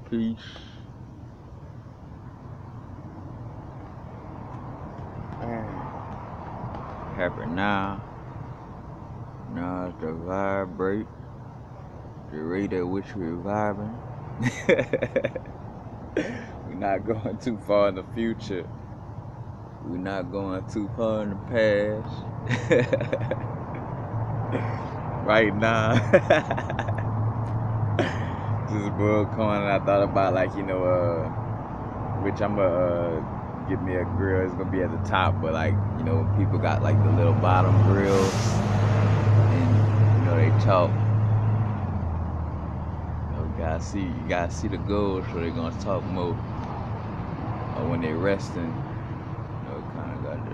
Peace. Happy now. Now it's the vibrate. The rate at which we're vibing. We're not going too far in the future. We're not going too far in the past. Right now. This is Bull Coin, and I thought about, like, which I'm gonna get me a grill. It's gonna be at the top, but, like, people got like the little bottom grills, and they talk. You gotta see the goals, so they're gonna talk more. Or when they're resting, kind of got the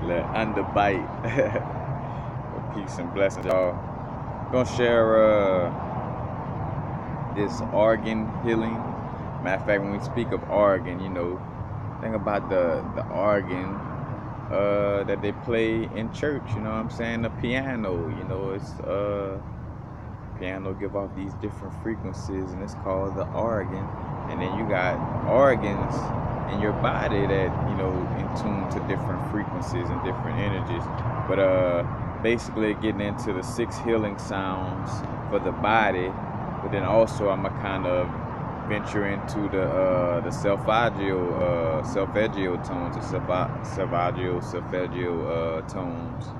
little underbite. Peace and blessings, y'all. Gonna share this organ healing. Matter of fact, when we speak of organ, think about the organ that they play in church. You know what I'm saying? The piano. It's piano give off these different frequencies, and it's called the organ. And then you got organs in your body that in tune to different frequencies and different energies. But basically getting into the 6 healing sounds for the body, but then also I'm gonna kind of venture into the solfeggio tones, the solfeggio tones,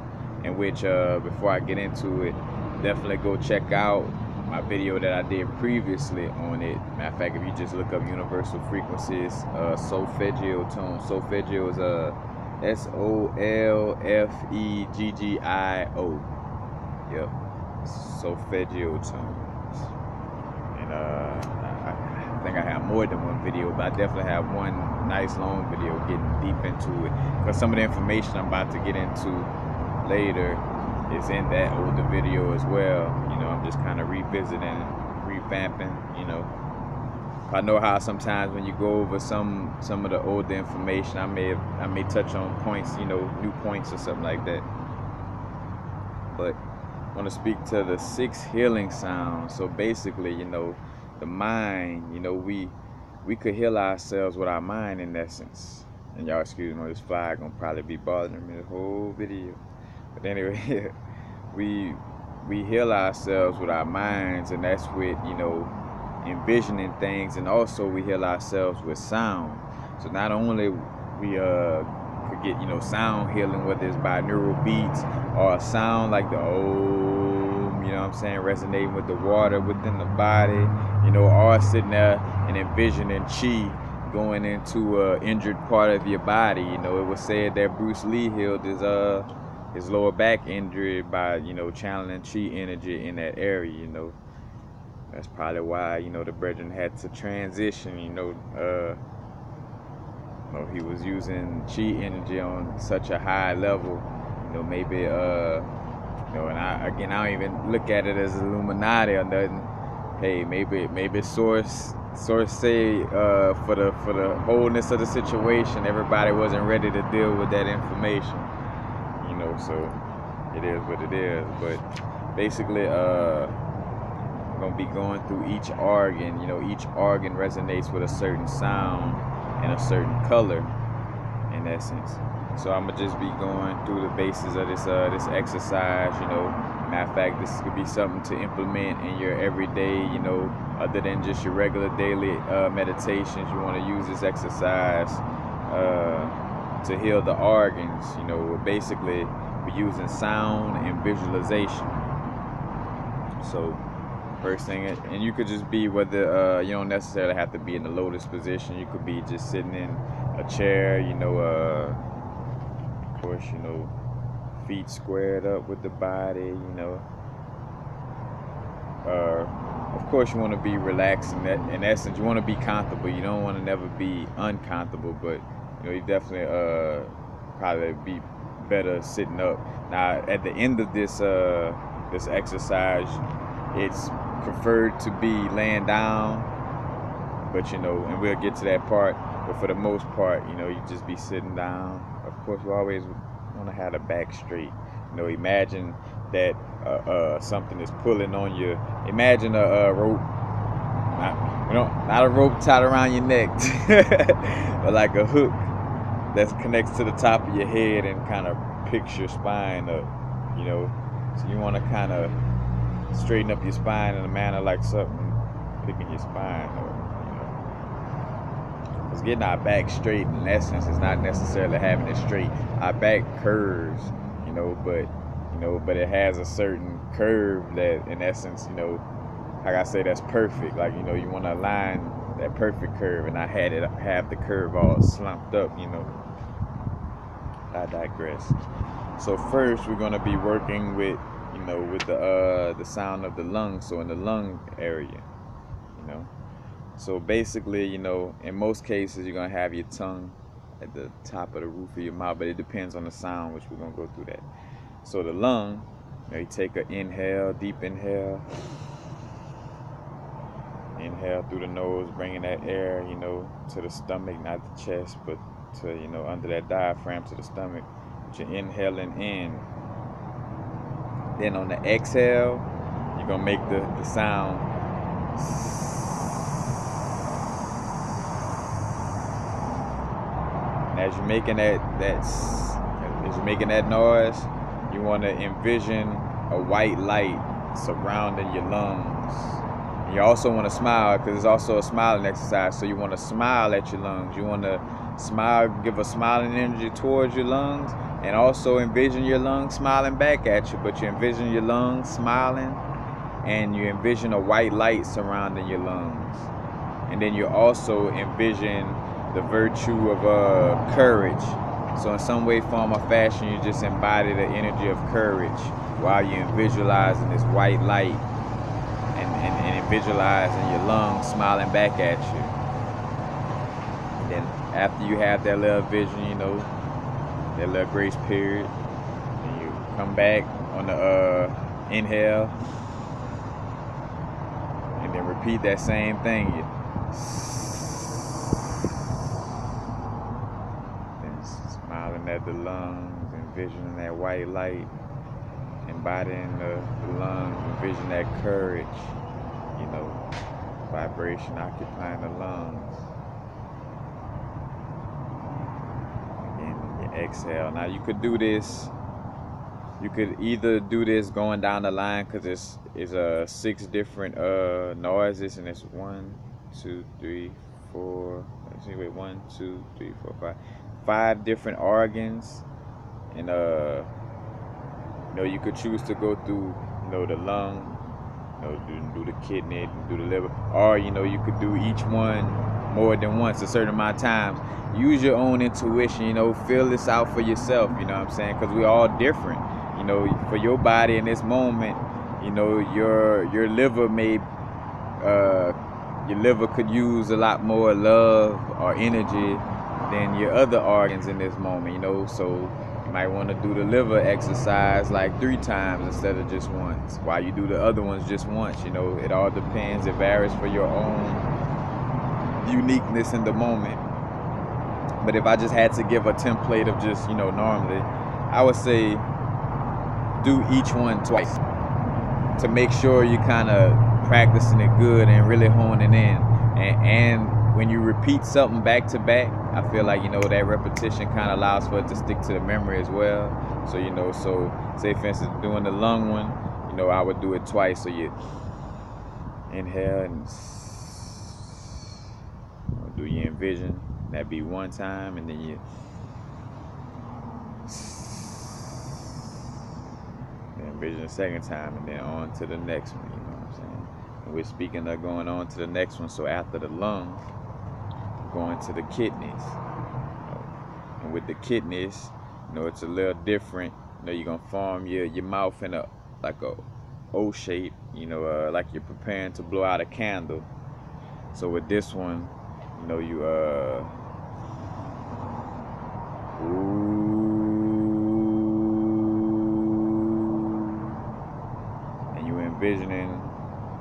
in which before I get into it, definitely go check out my video that I did previously on it. Matter of fact, if you just look up universal frequencies, solfeggio tones. Solfeggio is Solfeggio. Yep, solfeggio tones. And I think I have more than one video, but I definitely have one nice long video getting deep into it. Because some of the information I'm about to get into later is in that older video as well. I'm just kind of revisiting, revamping. I know how sometimes when you go over some of the older information, I may touch on points, new points or something like that. But I want to speak to the 6 healing sounds. So basically, the mind, we could heal ourselves with our mind in essence. And y'all excuse me, this fly gonna probably be bothering me the whole video. But anyway, we heal ourselves with our minds, and that's with envisioning things, and also we heal ourselves with sound. So not only we could get sound healing, whether it's binaural beats or a sound like the Om, resonating with the water within the body, or sitting there and envisioning chi going into an injured part of your body. It was said that Bruce Lee healed his lower back injury by channeling chi energy in that area. That's probably why the brethren had to transition. He was using chi energy on such a high level. Maybe and I don't even look at it as Illuminati or nothing. Hey, maybe source say for the wholeness of the situation, everybody wasn't ready to deal with that information. So it is what it is. But basically, we're gonna be going through each organ. Each organ resonates with a certain sound and a certain color, in essence. So I'm gonna just be going through the basis of this exercise. Matter of fact, this could be something to implement in your everyday. Other than just your regular daily meditations, you want to use this exercise to heal the organs. Basically, we're using sound and visualization. So first thing, and you could just be, whether you don't necessarily have to be in the lotus position. You could be just sitting in a chair, of course, feet squared up with the body, of course you want to be relaxed in essence. You want to be comfortable. You don't want to never be uncomfortable, but you definitely probably be better sitting up. Now at the end of this exercise, it's preferred to be laying down, but and we'll get to that part. But for the most part, you just be sitting down. Of course, we always want to have the back straight. Imagine that something is pulling on you. Imagine a rope, not a rope tied around your neck, but like a hook that connects to the top of your head and kind of picks your spine up, you know. So you want to kind of straighten up your spine in a manner like something picking your spine up, you know. Because getting our back straight, in essence, is not necessarily having it straight. Our back curves, you know, but it has a certain curve that, in essence, you know, like I say, that's perfect. Like, you know, you want to align that perfect curve, and I had it have the curve all slumped up, you know. I digress. So first, we're gonna be working with, you know, with the sound of the lungs. So in the lung area, you know. So basically, you know, in most cases, you're gonna have your tongue at the top of the roof of your mouth, but it depends on the sound, which we're gonna go through that. So the lung, you know, you take an inhale, deep inhale. Inhale through the nose, bringing that air, you know, to the stomach, not the chest, but to, you know, under that diaphragm to the stomach. But you're inhaling in. Then on the exhale, you're gonna make the sound. And as you're making that noise, you want to envision a white light surrounding your lungs. You also want to smile, because it's also a smiling exercise. So you want to smile at your lungs. You want to smile, give a smiling energy towards your lungs, and also envision your lungs smiling back at you. But you envision your lungs smiling, and you envision a white light surrounding your lungs. And then you also envision the virtue of courage. So in some way, form, or fashion, you just embody the energy of courage while you're visualizing this white light. And visualizing your lungs smiling back at you. And then after you have that little vision, you know, that little grace period, and you come back on the inhale, and then repeat that same thing. Then smiling at the lungs, envisioning that white light, embodying the lungs, envision that courage, you know, vibration occupying the lungs. Again, you exhale. Now you could do this. You could either do this going down the line, because it's 6 different noises, and it's 1, 2, 3, 4. Let's see, wait, 1, 2, 3, 4, 5. 5 different organs, and you know, you could choose to go through, you know, the lung, you know, do the kidney, do the liver, or, you know, you could do each one more than once a certain amount of times. Use your own intuition, you know, feel this out for yourself, you know what I'm saying? Because we're all different, you know. For your body in this moment, you know, your liver your liver could use a lot more love or energy than your other organs in this moment, you know. So you might want to do the liver exercise like 3 times instead of just once, while you do the other ones just once, you know. It all depends. It varies for your own uniqueness in the moment. But if I just had to give a template of just, you know, normally, I would say do each one twice to make sure you're kind of practicing it good and really honing in. And when you repeat something back to back, I feel like, you know, that repetition kind of allows for it to stick to the memory as well. So, you know, so say for instance, doing the lung one, you know, I would do it twice. So you inhale and do your envision. That'd be 1 time, and then you envision the 2nd time, and then on to the next one, you know what I'm saying? And we're speaking of going on to the next one. So after the lungs, going to the kidneys. You know? And with the kidneys, you know, it's a little different. You know, you're gonna form your mouth in a O shape, you know, like you're preparing to blow out a candle. So with this one, you know, you and you envisioning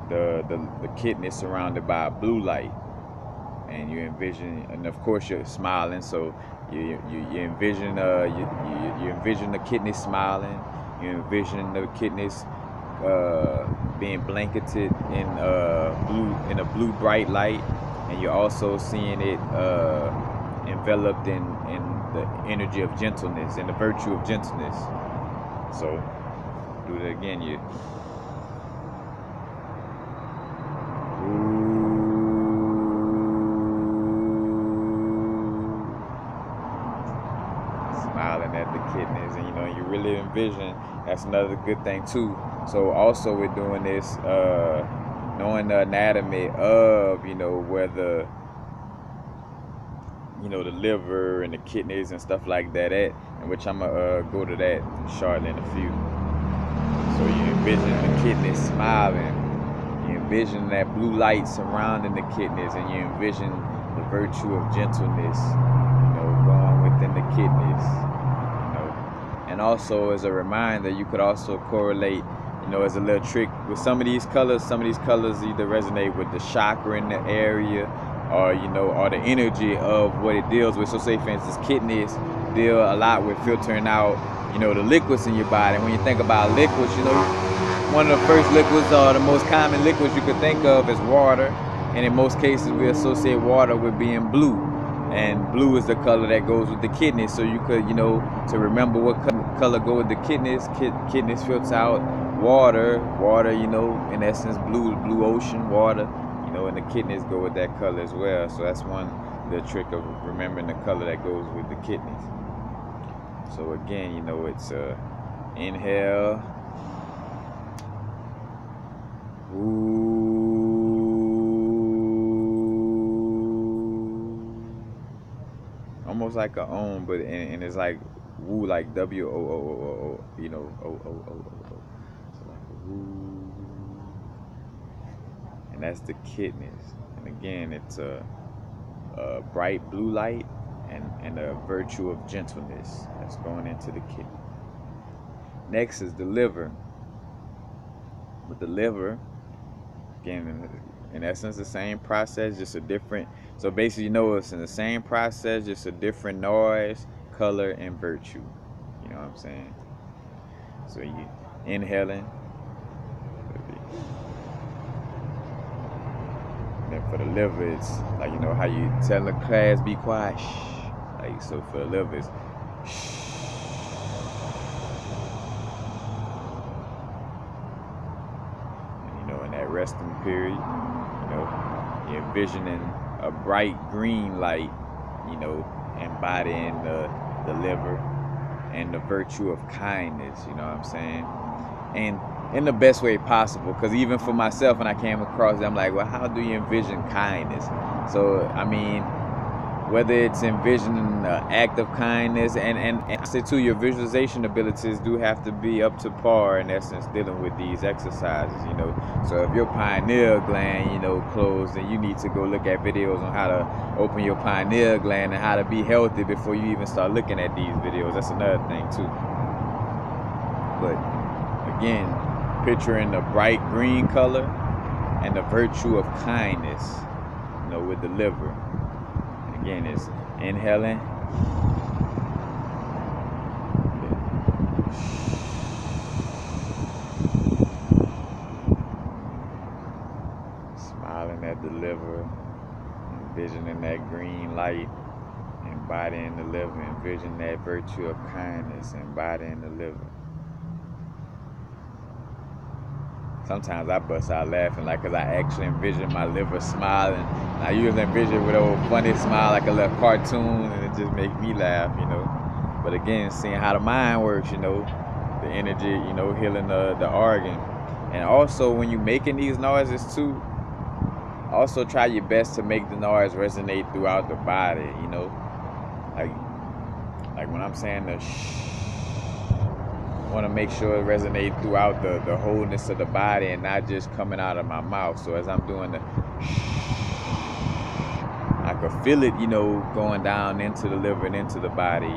the kidney surrounded by a blue light, and you envision, and of course you're smiling. So you envision you envision the kidney smiling. You envision the kidneys being blanketed in a blue bright light, and you're also seeing it enveloped in the energy of gentleness and the virtue of gentleness. So do it again. You smiling at the kidneys, and you really envision. That's another good thing too. So also we're doing this knowing the anatomy of where the the liver and the kidneys and stuff like that at, and which I'm gonna go to that shortly in a few. So you envision the kidneys smiling, you envision that blue light surrounding the kidneys, and you envision the virtue of gentleness going within the kidneys. And also as a reminder, you could also correlate as a little trick with some of these colors either resonate with the chakra in the area, or or the energy of what it deals with. So say for instance, kidneys deal a lot with filtering out the liquids in your body. And when you think about liquids, one of the first liquids, or the most common liquids you could think of, is water. And in most cases we associate water with being blue, and blue is the color that goes with the kidneys. So you could to remember what color go with the kidneys. Kidneys filter out water, in essence blue ocean water, and the kidneys go with that color as well. So that's the trick of remembering the color that goes with the kidneys. So again, it's inhale, almost like a om, but and it's like woo, like W-O-O-O-O, O-O-O-O. So like woo. And that's the kidneys. And again, it's a bright blue light and a virtue of gentleness that's going into the kidney. Next is the liver. With the liver, again, in essence, the same process, just a different. So basically, it's in the same process, just a different noise, color, and virtue. You know what I'm saying? So you inhaling. And then for the liver, it's like how you tell the class be quiet. Shh. Like so for the liver, it's shh. And, in that resting period, you're envisioning a bright green light, embodying the liver and the virtue of kindness. You know what I'm saying? And in the best way possible, because even for myself, when I came across it, I'm like, well, how do you envision kindness? So I mean, whether it's envisioning an act of kindness, and I say too, your visualization abilities do have to be up to par, in essence, dealing with these exercises. So if your pineal gland closed, then you need to go look at videos on how to open your pineal gland and how to be healthy before you even start looking at these videos. That's another thing too. But again, picturing the bright green color and the virtue of kindness, with the liver. Again, it's inhaling, smiling at the liver, envisioning that green light, embodying the liver, envisioning that virtue of kindness, embodying the liver. Sometimes I bust out laughing, because I actually envision my liver smiling. I usually envision it with a little funny smile, like a little cartoon, and it just makes me laugh, But again, seeing how the mind works, the energy, healing the organ. And also, when you're making these noises too, also try your best to make the noise resonate throughout the body, Like when I'm saying the shh, I want to make sure it resonates throughout the wholeness of the body and not just coming out of my mouth. So as I'm doing the I could feel it, going down into the liver and into the body,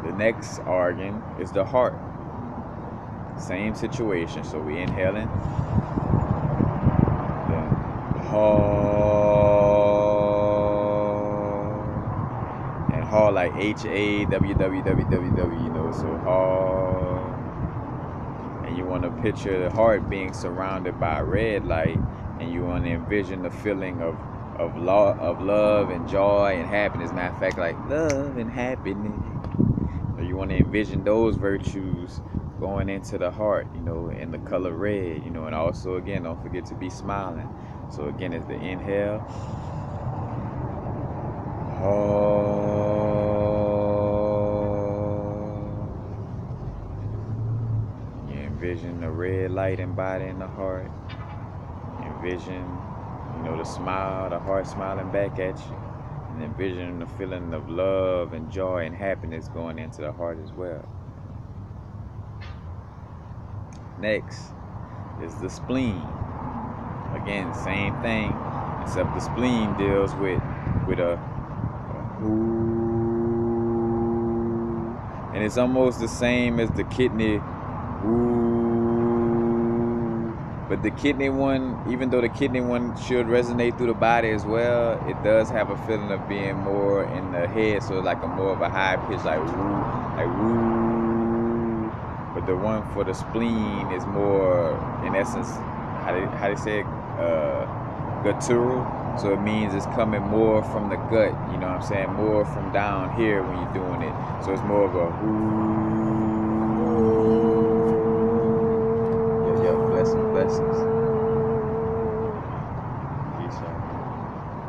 The next organ is the heart. Same situation. So we inhaling. The heart. And heart like HAWWWWW, you know, so heart. And you want to picture the heart being surrounded by a red light, and you want to envision the feeling of love and joy and happiness. Matter of fact, like love and happiness. So you want to envision those virtues going into the heart, you know, in the color red, you know, and also again, don't forget to be smiling. So again, it's the inhale. You envision the red light embodying the heart. Envision, you know, the smile, the heart smiling back at you. And envision the feeling of love and joy and happiness going into the heart as well. Next is the spleen. Again, same thing, except the spleen deals with a ooh, and it's almost the same as the kidney ooh, but the kidney one, even though the kidney one should resonate through the body as well, it does have a feeling of being more in the head, so like a more of a high pitch, like woo, like woo. But the one for the spleen is more, in essence, how they say it, guttural. So it means it's coming more from the gut, you know what I'm saying? More from down here when you're doing it. So it's more of a ooh. Yeah, blessings.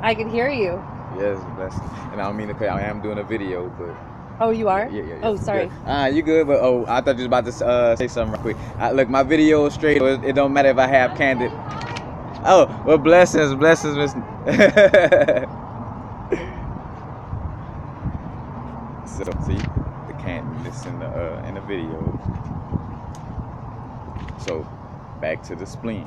I can hear you. Yes, blessings. And I don't mean to cut, I am doing a video, but... Oh, you are? Yeah. Oh, sorry. You good, but I thought you was about to say something real quick. Look, my video is straight, so it don't matter if I have candid... Oh, well, blessings, Miss. So, see the candidness in the video. So, back to the spleen.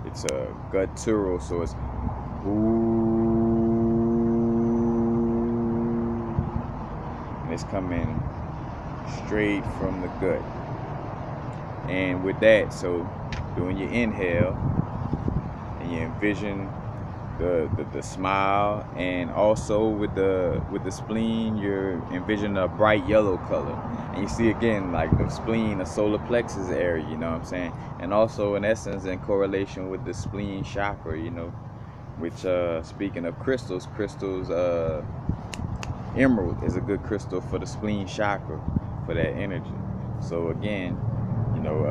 It's a guttural, so it's ooh, and it's coming straight from the gut. And with that, so doing your inhale, and you envision the smile, and also with the spleen, you're envisioning a bright yellow color. And you see again, like the spleen, the solar plexus area, you know what I'm saying? And also in essence, in correlation with the spleen chakra, you know, which speaking of crystals, emerald is a good crystal for the spleen chakra, for that energy. So again, you know,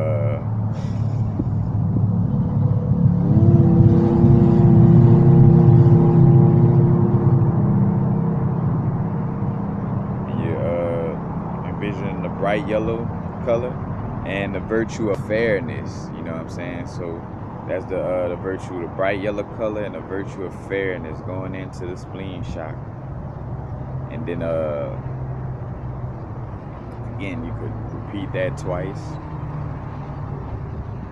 envision the bright yellow color and the virtue of fairness, you know what I'm saying? So that's the virtue, the bright yellow color and the virtue of fairness going into the spleen chakra. And then again, you could repeat that twice.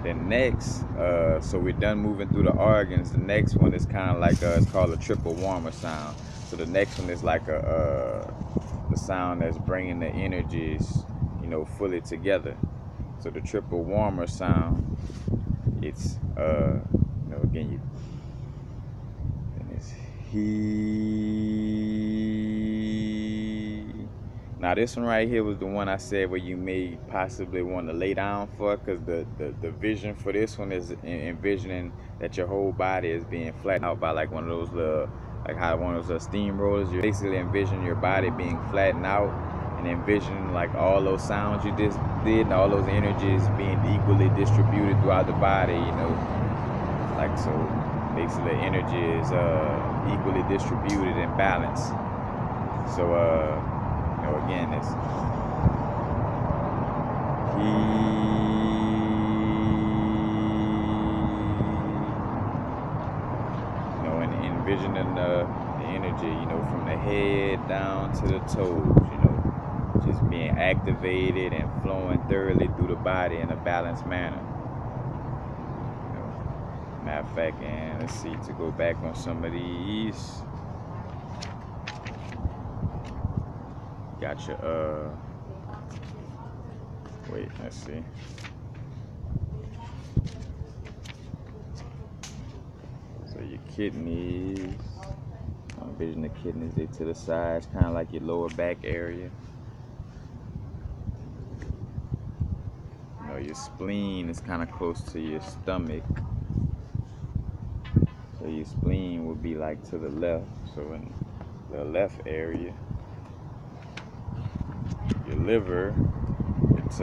Then next, so we're done moving through the organs. The next one is kind of like it's called a triple warmer sound. So the next one is like the sound that's bringing the energies, you know, fully together. So the triple warmer sound, it's you know, again, and it's he. Now this one right here was the one I said where you may possibly want to lay down for, because the vision for this one is envisioning that your whole body is being flattened out by like one of those like how one of those steamrollers. You basically envision your body being flattened out, and envision like all those sounds you just did and all those energies being equally distributed throughout the body, you know, like, so basically energy is equally distributed and balanced. So you know, again, it's you know, and envisioning the energy, you know, from the head down to the toes, you know, just being activated and flowing thoroughly through the body in a balanced manner. You know, matter of fact, and let's see, to go back on some of these. Got your wait, let's see. So your kidneys. envision the kidneys, they to the sides, kind of like your lower back area. You know, your spleen is kind of close to your stomach. So your spleen would be like to the left. So in the left area, your liver, it's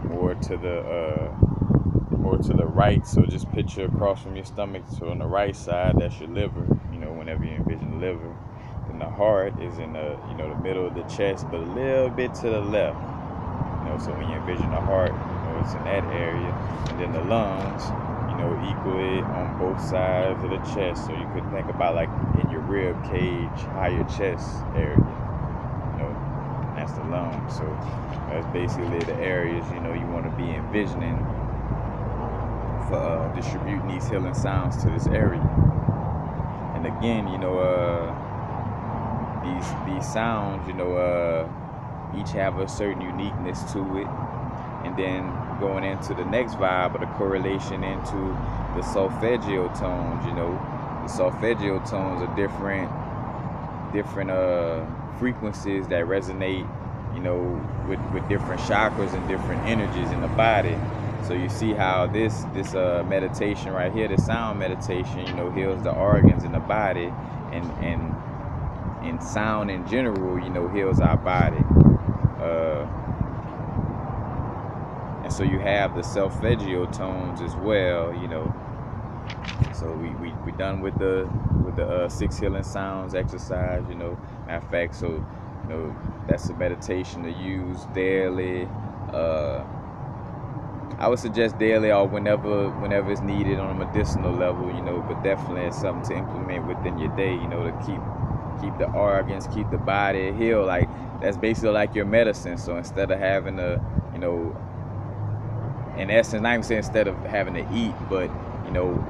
more to the right. So just picture across from your stomach. So on the right side, that's your liver. You know, whenever you envision the liver. Then the heart is in the the middle of the chest, but a little bit to the left. You know, so when you envision the heart, it's in that area. And then the lungs, equally on both sides of the chest. So you could think about like in your rib cage, higher chest area. That's the lungs. So that's basically the areas you want to be envisioning for distributing these healing sounds to this area. And again, these sounds, each have a certain uniqueness to it. And then going into the next vibe of the correlation into the solfeggio tones, the solfeggio tones are different frequencies that resonate, with different chakras and different energies in the body. So you see how this meditation right here, the sound meditation, heals the organs in the body, and sound in general, heals our body. And so you have the solfeggio tones as well, So we done with the 6 healing sounds exercise, Matter of fact, so that's a meditation to use daily. I would suggest daily or whenever it's needed on a medicinal level, but definitely it's something to implement within your day, to keep the organs, keep the body healed. Like that's basically like your medicine. So instead of having to, in essence, not even saying instead of having to eat, but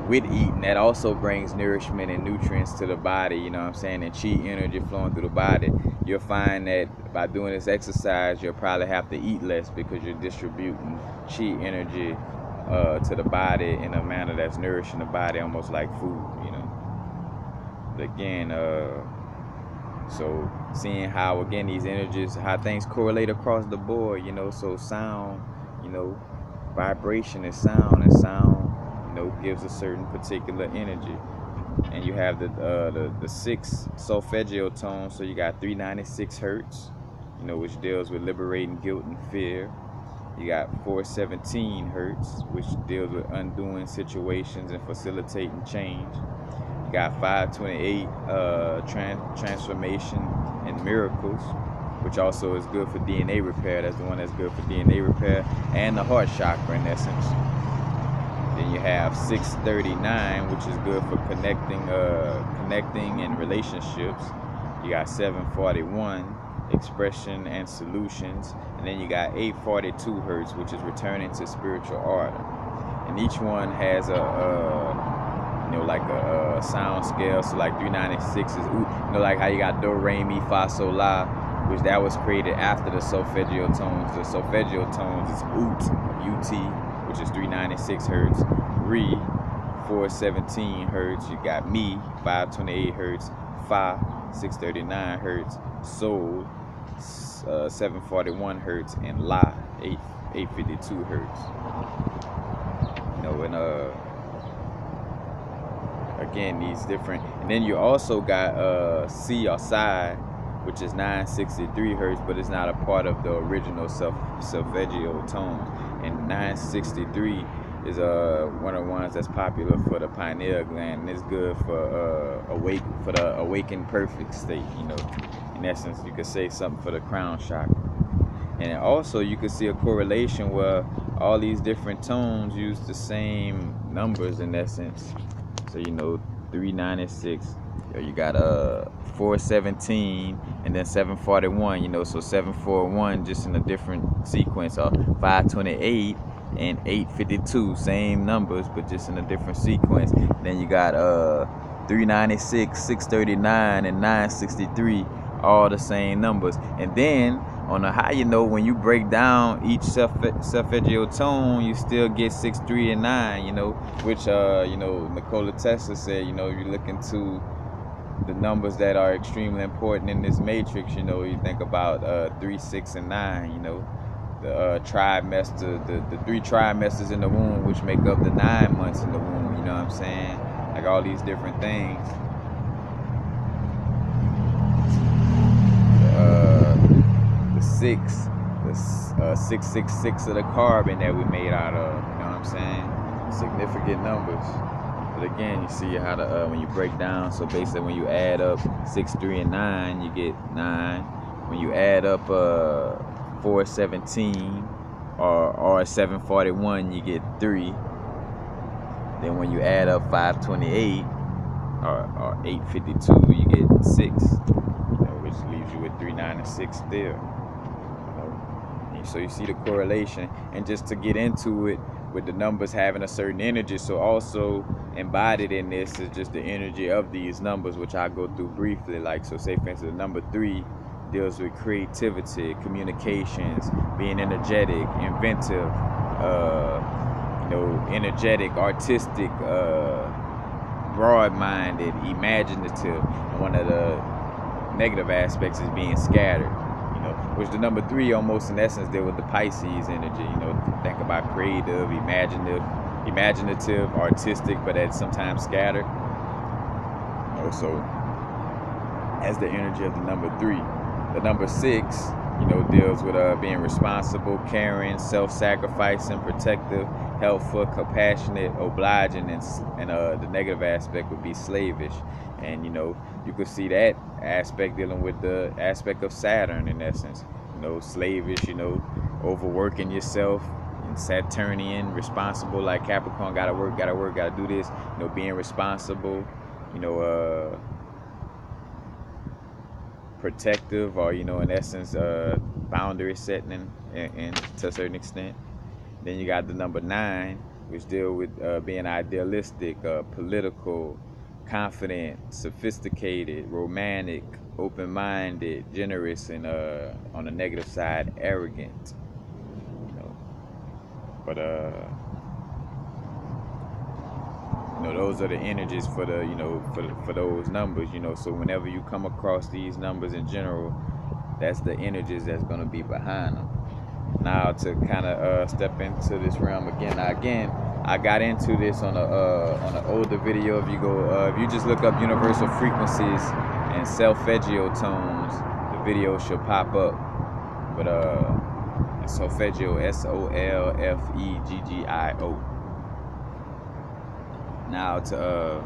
with eating, that also brings nourishment and nutrients to the body, and chi energy flowing through the body. You'll find that by doing this exercise, you'll probably have to eat less because you're distributing chi energy to the body in a manner that's nourishing the body, almost like food, But again, so seeing how, again, these energies, how things correlate across the board, so sound, vibration is sound, and sound, gives a certain particular energy. And you have the 6 solfeggio tones. So you got 396 hertz, which deals with liberating guilt and fear. You got 417 hertz, which deals with undoing situations and facilitating change. You got 528 transformation and miracles, which also is good for DNA repair. That's the one that's good for DNA repair and the heart chakra in essence. Then you have 639, which is good for connecting and relationships. You got 741, expression and solutions. And then you got 842 hertz, which is returning to spiritual order. And each one has like a sound scale. So like 396 is, like how you got do, re, mi, fa, sol, la, which that was created after the solfeggio tones. The solfeggio tones is ut, ut, which is 396 hertz, re, 417 hertz, you got mi, 528 hertz, fa, 639 hertz, sol, 741 hertz, and la, 852 hertz. And again, these different, and then you also got si or si, which is 963 hertz, but it's not a part of the original solfeggio tone. And 963 is one of the ones that's popular for the pineal gland, and it's good for the awakened perfect state. In essence, you could say something for the crown chakra. And also you could see a correlation where all these different tones use the same numbers in essence. So 396. You got 417 and then 741, so 741 just in a different sequence, or 528 and 852, same numbers but just in a different sequence. Then you got 396, 639, and 963, all the same numbers. And then on a higher note, when you break down each solfeggio tone, you still get 6, 3, and 9, which Nikola Tesla said, you're looking to the numbers that are extremely important in this matrix. You know, you think about 3, 6, and 9. You know, the trimester, the 3 trimesters in the womb, which make up the 9 months in the womb. You know what I'm saying? Like all these different things. The 6, the 666 of the carbon that we made out of. You know what I'm saying? Significant numbers. But again, you see how the when you break down. So basically, when you add up 6, 3, and 9, you get 9. When you add up 417 or 741, you get 3. Then when you add up 528 or 852, you get 6. You know, which leaves you with 3, 9, and 6 still. You know? And so you see the correlation, and just to get into it, with the numbers having a certain energy, so also embodied in this is just the energy of these numbers, which I'll go through briefly. Like, so say for instance, the number 3 deals with creativity, communications, being energetic, inventive, you know, energetic, artistic, broad-minded, imaginative. And one of the negative aspects is being scattered. You know, which the number 3 almost in essence deal with the Pisces energy. You know, think about creative, imaginative, artistic, but at sometimes scattered. You know, so as the energy of the number 3, the number 6, you know, deals with being responsible, caring, self-sacrificing, protective, helpful, compassionate, obliging, and the negative aspect would be slavish. And you know, you could see that aspect dealing with the aspect of Saturn in essence. You know, slavish, you know, overworking yourself, and Saturnian, responsible, like Capricorn, gotta work, gotta do this. You know, being responsible, you know, protective, or you know, in essence, boundary setting and to a certain extent. Then you got the number 9, which deal with being idealistic, political, confident, sophisticated, romantic, open-minded, generous, and on the negative side, arrogant. You know, but you know, those are the energies for the, you know, for those numbers. You know, so whenever you come across these numbers in general, that's the energies that's going to be behind them. Now to kind of step into this realm again. Now again, I got into this on an older video. If you go, if you just look up universal frequencies and Solfeggio tones, the video should pop up. But Solfeggio, Solfeggio. Now to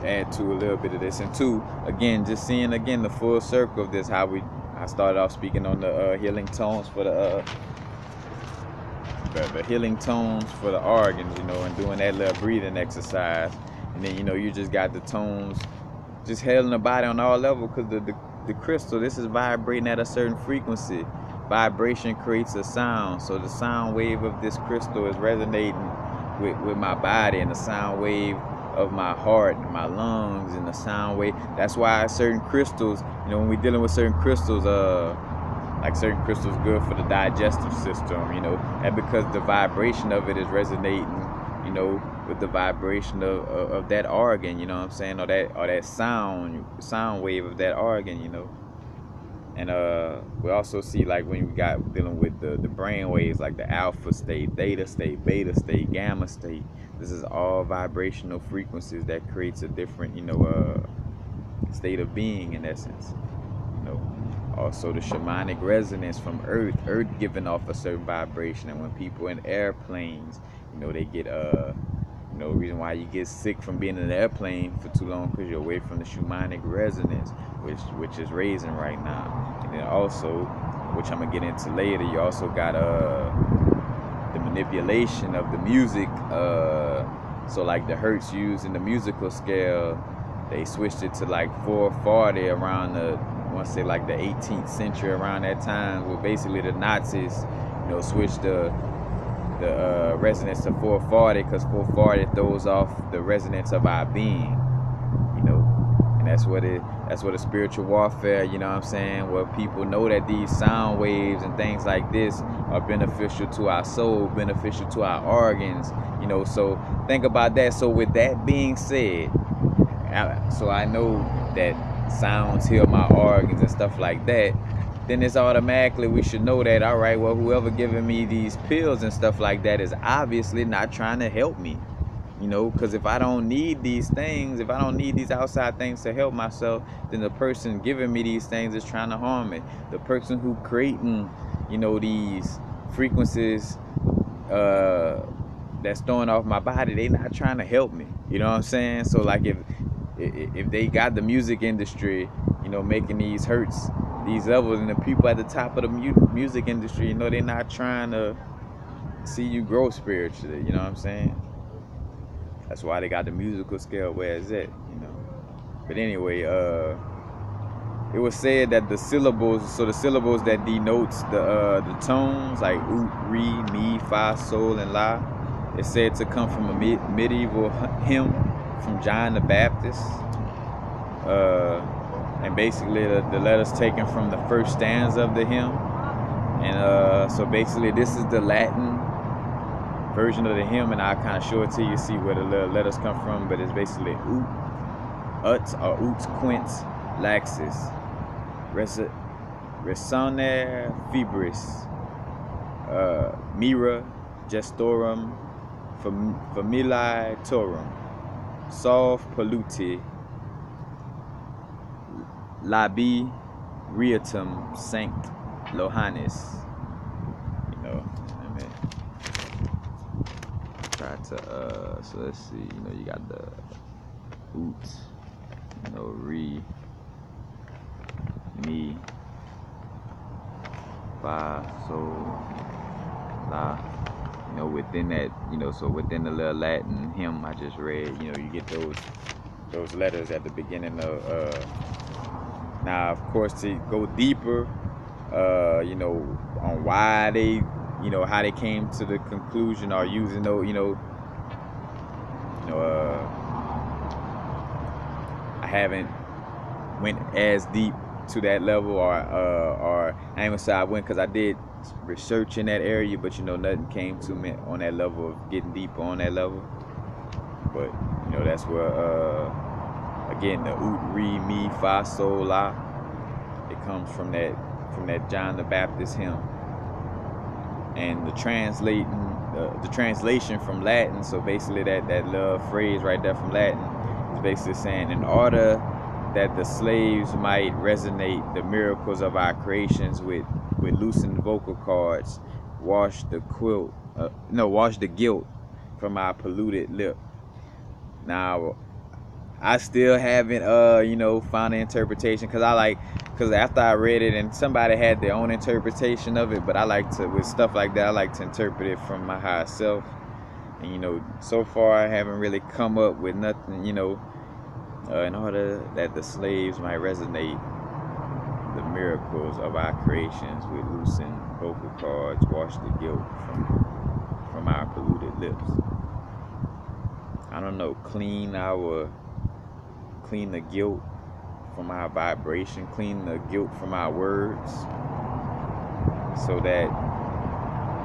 add to a little bit of this, and two, again, just seeing again the full circle of this, how I started off speaking on the healing tones for the healing tones for the organs, you know, and doing that little breathing exercise. And then, you know, you just got the tones just healing the body on all levels, because the crystal, this is vibrating at a certain frequency. Vibration creates a sound, so the sound wave of this crystal is resonating with my body, and the sound wave of my heart and my lungs, and the sound wave. That's why certain crystals, you know, when we're dealing with certain crystals, like certain crystals good for the digestive system, you know, and because the vibration of it is resonating, you know, with the vibration of that organ, you know what I'm saying, or that sound wave of that organ, you know. And we also see, like, when we got dealing with the brain waves, like the alpha state, theta state, beta state, gamma state. This is all vibrational frequencies that creates a different, you know, state of being in essence. You know, also the shamanic resonance from Earth giving off a certain vibration, and when people in airplanes, you know, they get you know, the reason why you get sick from being in an airplane for too long, because you're away from the shamanic resonance, which is raising right now. And then also, which I'm gonna get into later, you also got the manipulation of the music. So like the hertz used in the musical scale, they switched it to like 440 around the, I want to say like the 18th century, around that time, where basically the Nazis, you know, switched the resonance to 440, because 440 throws off the resonance of our being, you know. And that's what a spiritual warfare, you know what I'm saying, where people know that these sound waves and things like this are beneficial to our soul, beneficial to our organs, you know. So think about that. So with that being said, so I know that sounds heal my organs and stuff like that, then it's automatically we should know that, all right, well, whoever giving me these pills and stuff like that is obviously not trying to help me. Because if I don't need these things, if I don't need these outside things to help myself, then the person giving me these things is trying to harm me. The person who creating, these frequencies that's throwing off my body, they not trying to help me. You know what I'm saying? So like if they got the music industry, making these hurts, these levels, and the people at the top of the music industry, they're not trying to see you grow spiritually. You know what I'm saying? That's why they got the musical scale where it's at, But anyway, it was said that the syllables that denotes the tones, like oot, re, mi, fa, sol, and la, it's said to come from a medieval hymn from John the Baptist. And basically the letters taken from the first stanza of the hymn. And so basically this is the Latin version of the hymn, and I'll kind of show it to you, see where the letters come from. But it's basically ut, or ut quints laxis, resonare fibris, mira gestorum familiae torum, solve polluti, labi riatum sanct lohanis. Try to so let's see, you got the oot, re, mi, fa, sol, la. Within that, so within the little Latin hymn I just read, you get those letters at the beginning of now, of course, to go deeper, on why they, how they came to the conclusion, or using those, I haven't went as deep to that level, or I ain't gonna say I went, because I did research in that area, but nothing came to me on that level of getting deeper on that level. But that's where again the ut, re, mi, fa, sol, la, it comes from that John the Baptist hymn. And the translation from Latin, so basically that little phrase right there from Latin is basically saying, in order that the slaves might resonate the miracles of our creations with loosened vocal cords, wash the guilt from our polluted lip. Now, I still haven't found an interpretation, because after I read it, and somebody had their own interpretation of it, but I like to, with stuff like that, I like to interpret it from my higher self. And so far I haven't really come up with nothing, in order that the slaves might resonate the miracles of our creations with loosened vocal cords, wash the guilt from our polluted lips. I don't know, clean the guilt from our vibration, clean the guilt from our words, so that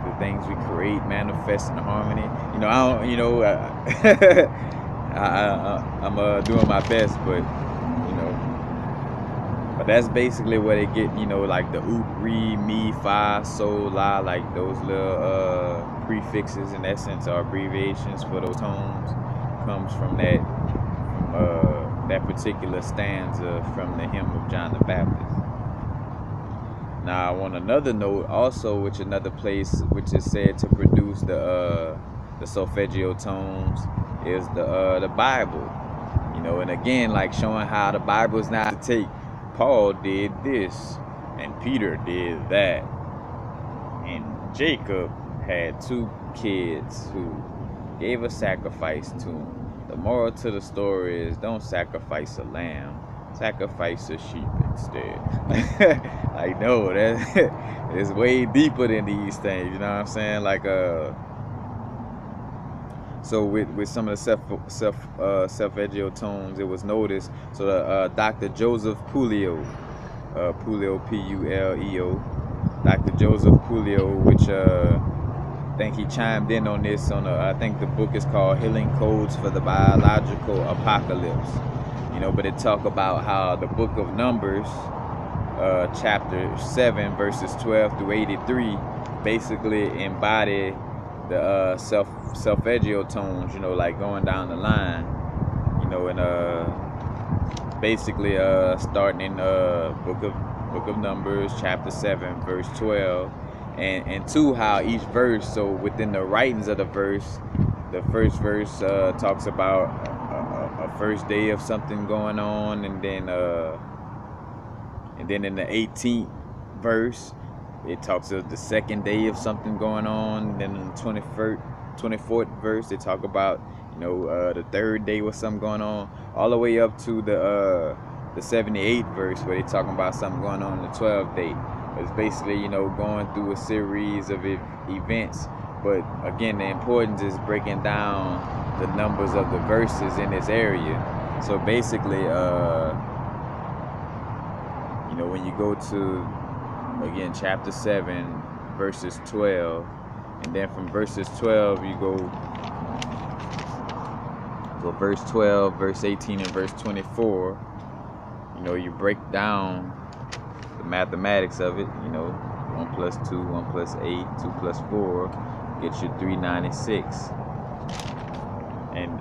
the things we create manifest in harmony. I'm doing my best, but that's basically where they get, like the ut, re, mi, fa, sol, la, like those little prefixes, in essence, or abbreviations for those tones, comes from that particular stanza from the hymn of John the Baptist. Now, on another note, also, which another place which is said to produce the solfeggio tones is the Bible. And again, like showing how the Bible is not to take. Paul did this, and Peter did that, and Jacob had 2 kids who gave a sacrifice to him. The moral to the story is, don't sacrifice a lamb, sacrifice a sheep instead. Like, no, that is way deeper than these things, you know what I'm saying? Like, so with some of the solfeggio tones, it was noticed. So Dr. Joseph Puleo, Puleo, Dr. Joseph Puleo, which I think he chimed in on this I think the book is called Healing Codes for the Biological Apocalypse. you know, but it talk about how the book of Numbers, chapter 7, verses 12 through 83, basically embody the Solfeggio tones, you know, like going down the line, you know, and basically starting in book of Numbers, chapter 7, verse 12, and two, how each verse, so within the writings of the verse, the first verse talks about a first day of something going on, and then in the 18th verse it talks of the second day of something going on. And then in the 24th verse they talk about, you know, the third day with something going on, all the way up to the 78th verse where they're talking about something going on the 12th day. It's basically, you know, going through a series of events. But again, the importance is breaking down the numbers of the verses in this area. So basically, you know, when you go to, again, chapter 7, verses 12, and then from verses 12 you go verse 12, verse 18, and verse 24. You know, you break down the mathematics of it. You know, 1 plus 2, 1 plus 8, 2 plus 4 gets you 396. And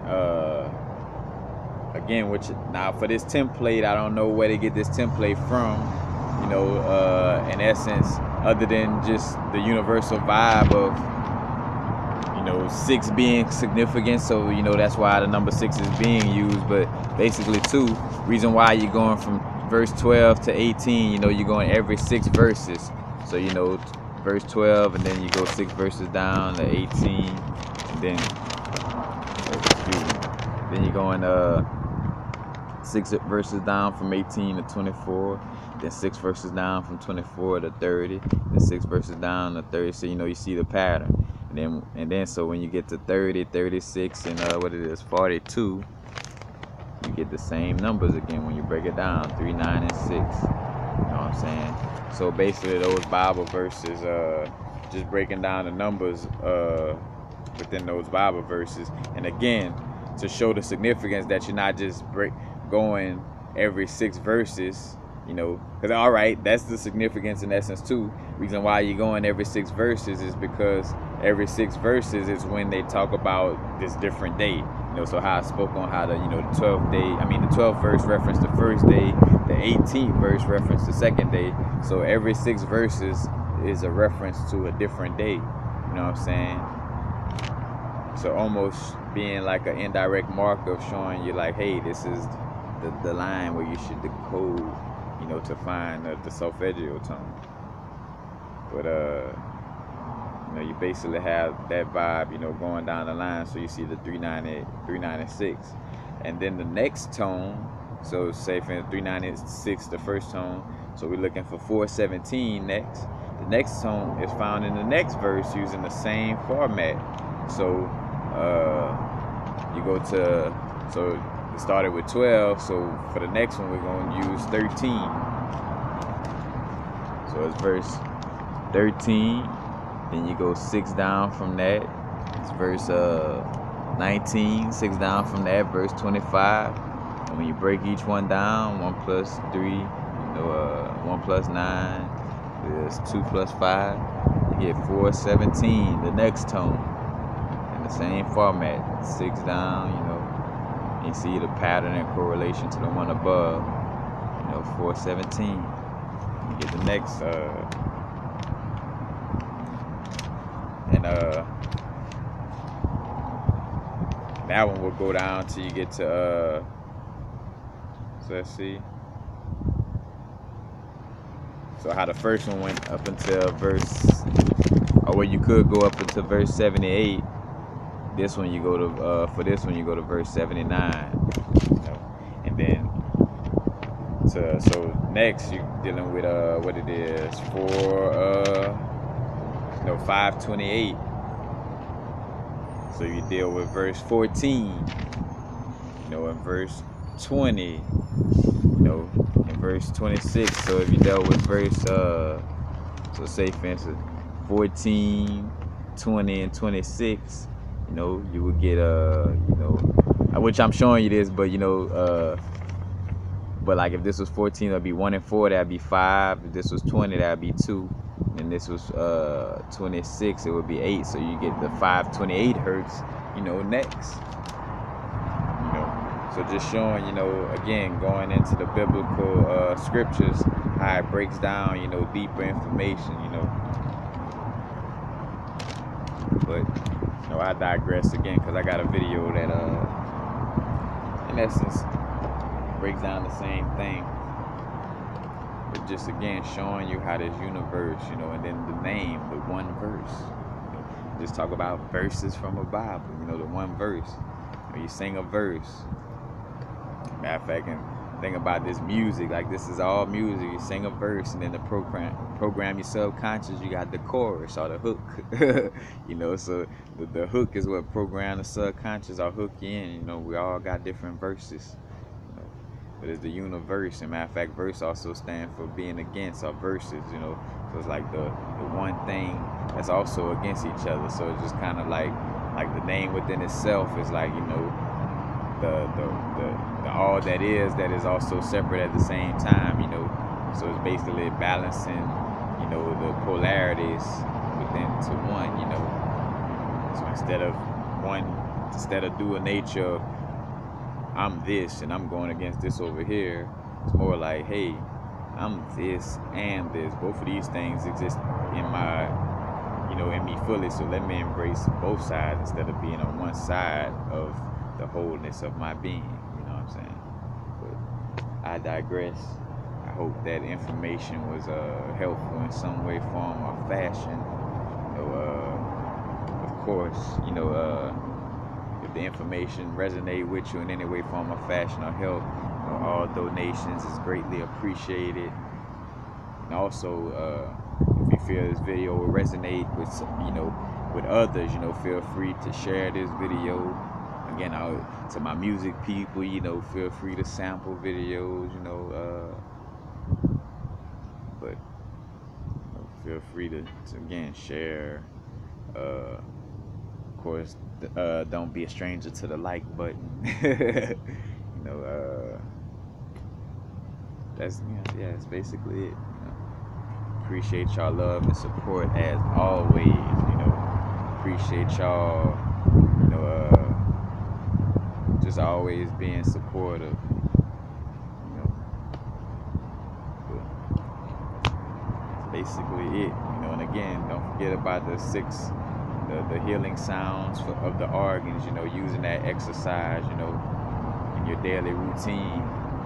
again, which now for this template, I don't know where they get this template from, you know, in essence, other than just the universal vibe of, you know, 6 being significant. So, you know, that's why the number 6 is being used. But basically, too, reason why you're going from verse 12 to 18, you know, you're going every 6 verses. So, you know, verse 12, and then you go 6 verses down to 18, and then you're going 6 verses down from 18 to 24, then 6 verses down from 24 to 30, then 6 verses down to 30. So, you know, you see the pattern. And then so when you get to 30, 36, and 42, you get the same numbers again when you break it down, 3, 9, and 6. You know what I'm saying? So basically those Bible verses, just breaking down the numbers within those Bible verses. And again, to show the significance that you're not just going every 6 verses, you know, because all right, that's the significance in essence too. Reason why you're going every 6 verses is because every 6 verses is when they talk about this different day. You know, so how I spoke on how the, you know, the 12th verse referenced the first day, the 18th verse referenced the second day. So every 6 verses is a reference to a different day. You know what I'm saying? So almost being like an indirect mark of showing you like, hey, this is the line where you should decode, you know, to find the Solfeggio tone. But you know, you basically have that vibe, you know, going down the line. So you see the 396, and then the next tone. So say for 396, the first tone. So we're looking for 417 next. The next tone is found in the next verse using the same format. So you go to, so it started with 12. So for the next one, we're going to use 13. So it's verse 13. Then you go 6 down from that. It's verse 19. 6 down from that, verse 25. And when you break each one down, 1 plus 3, you know, 1 plus 9 is 2 plus 5. You get 417, the next tone, in the same format. 6 down, you know. You see the pattern and correlation to the one above. You know, 417. You get the next that one will go down till you get to so let's see. So how the first one went up until verse, or where you could go up until verse 78. This one you go to for this one you go to verse 79. You know? And then so next you're dealing with what it is for 528. So you deal with verse 14, you know, in verse 20, you know, in verse 26. So if you dealt with verse so say for instance 14, 20, and 26, you know, you would get you know, which I'm showing you this, but you know, But like if this was 14, it'd be 1 and 4, that'd be 5. If this was 20, that'd be 2. And this was 26, it would be 8. So you get the 528 hertz, next. So just showing, again, going into the biblical scriptures, how it breaks down, deeper information, But, I digress again, because I got a video that, in essence, breaks down the same thing. But just, again, showing you how this universe, and then the name, the one verse. Just talk about verses from a Bible, the one verse. You sing a verse. Matter of fact, and think about this music, like this is all music. You sing a verse, and then the program your subconscious, you got the chorus or the hook. So the hook is what program the subconscious or hook you in. We all got different verses. But it's the universe, and matter of fact, verse also stands for being against, or verses. So it's like the one thing that's also against each other. So it's just kind of like the name within itself is like, the all that is also separate at the same time, So it's basically balancing, the polarities within to one, So instead of dual nature, I'm this and I'm going against this over here, it's more like, hey, I'm this and this. Both of these things exist in my, in me fully. So let me embrace both sides instead of being on one side of the wholeness of my being. You know what I'm saying? But I digress. I hope that information was helpful in some way, form, or fashion. Of course, if the information resonate with you in any way, form, or fashion, or help, all donations is greatly appreciated. And also, if you feel this video will resonate with, with others, feel free to share this video. Again, to my music people, feel free to sample videos, but feel free to again share. Of course, don't be a stranger to the like button. That's basically it. Appreciate y'all love and support as always. Appreciate y'all. Just always being supportive. Basically it. And again, don't forget about the healing sounds of the organs. Using that exercise. In your daily routine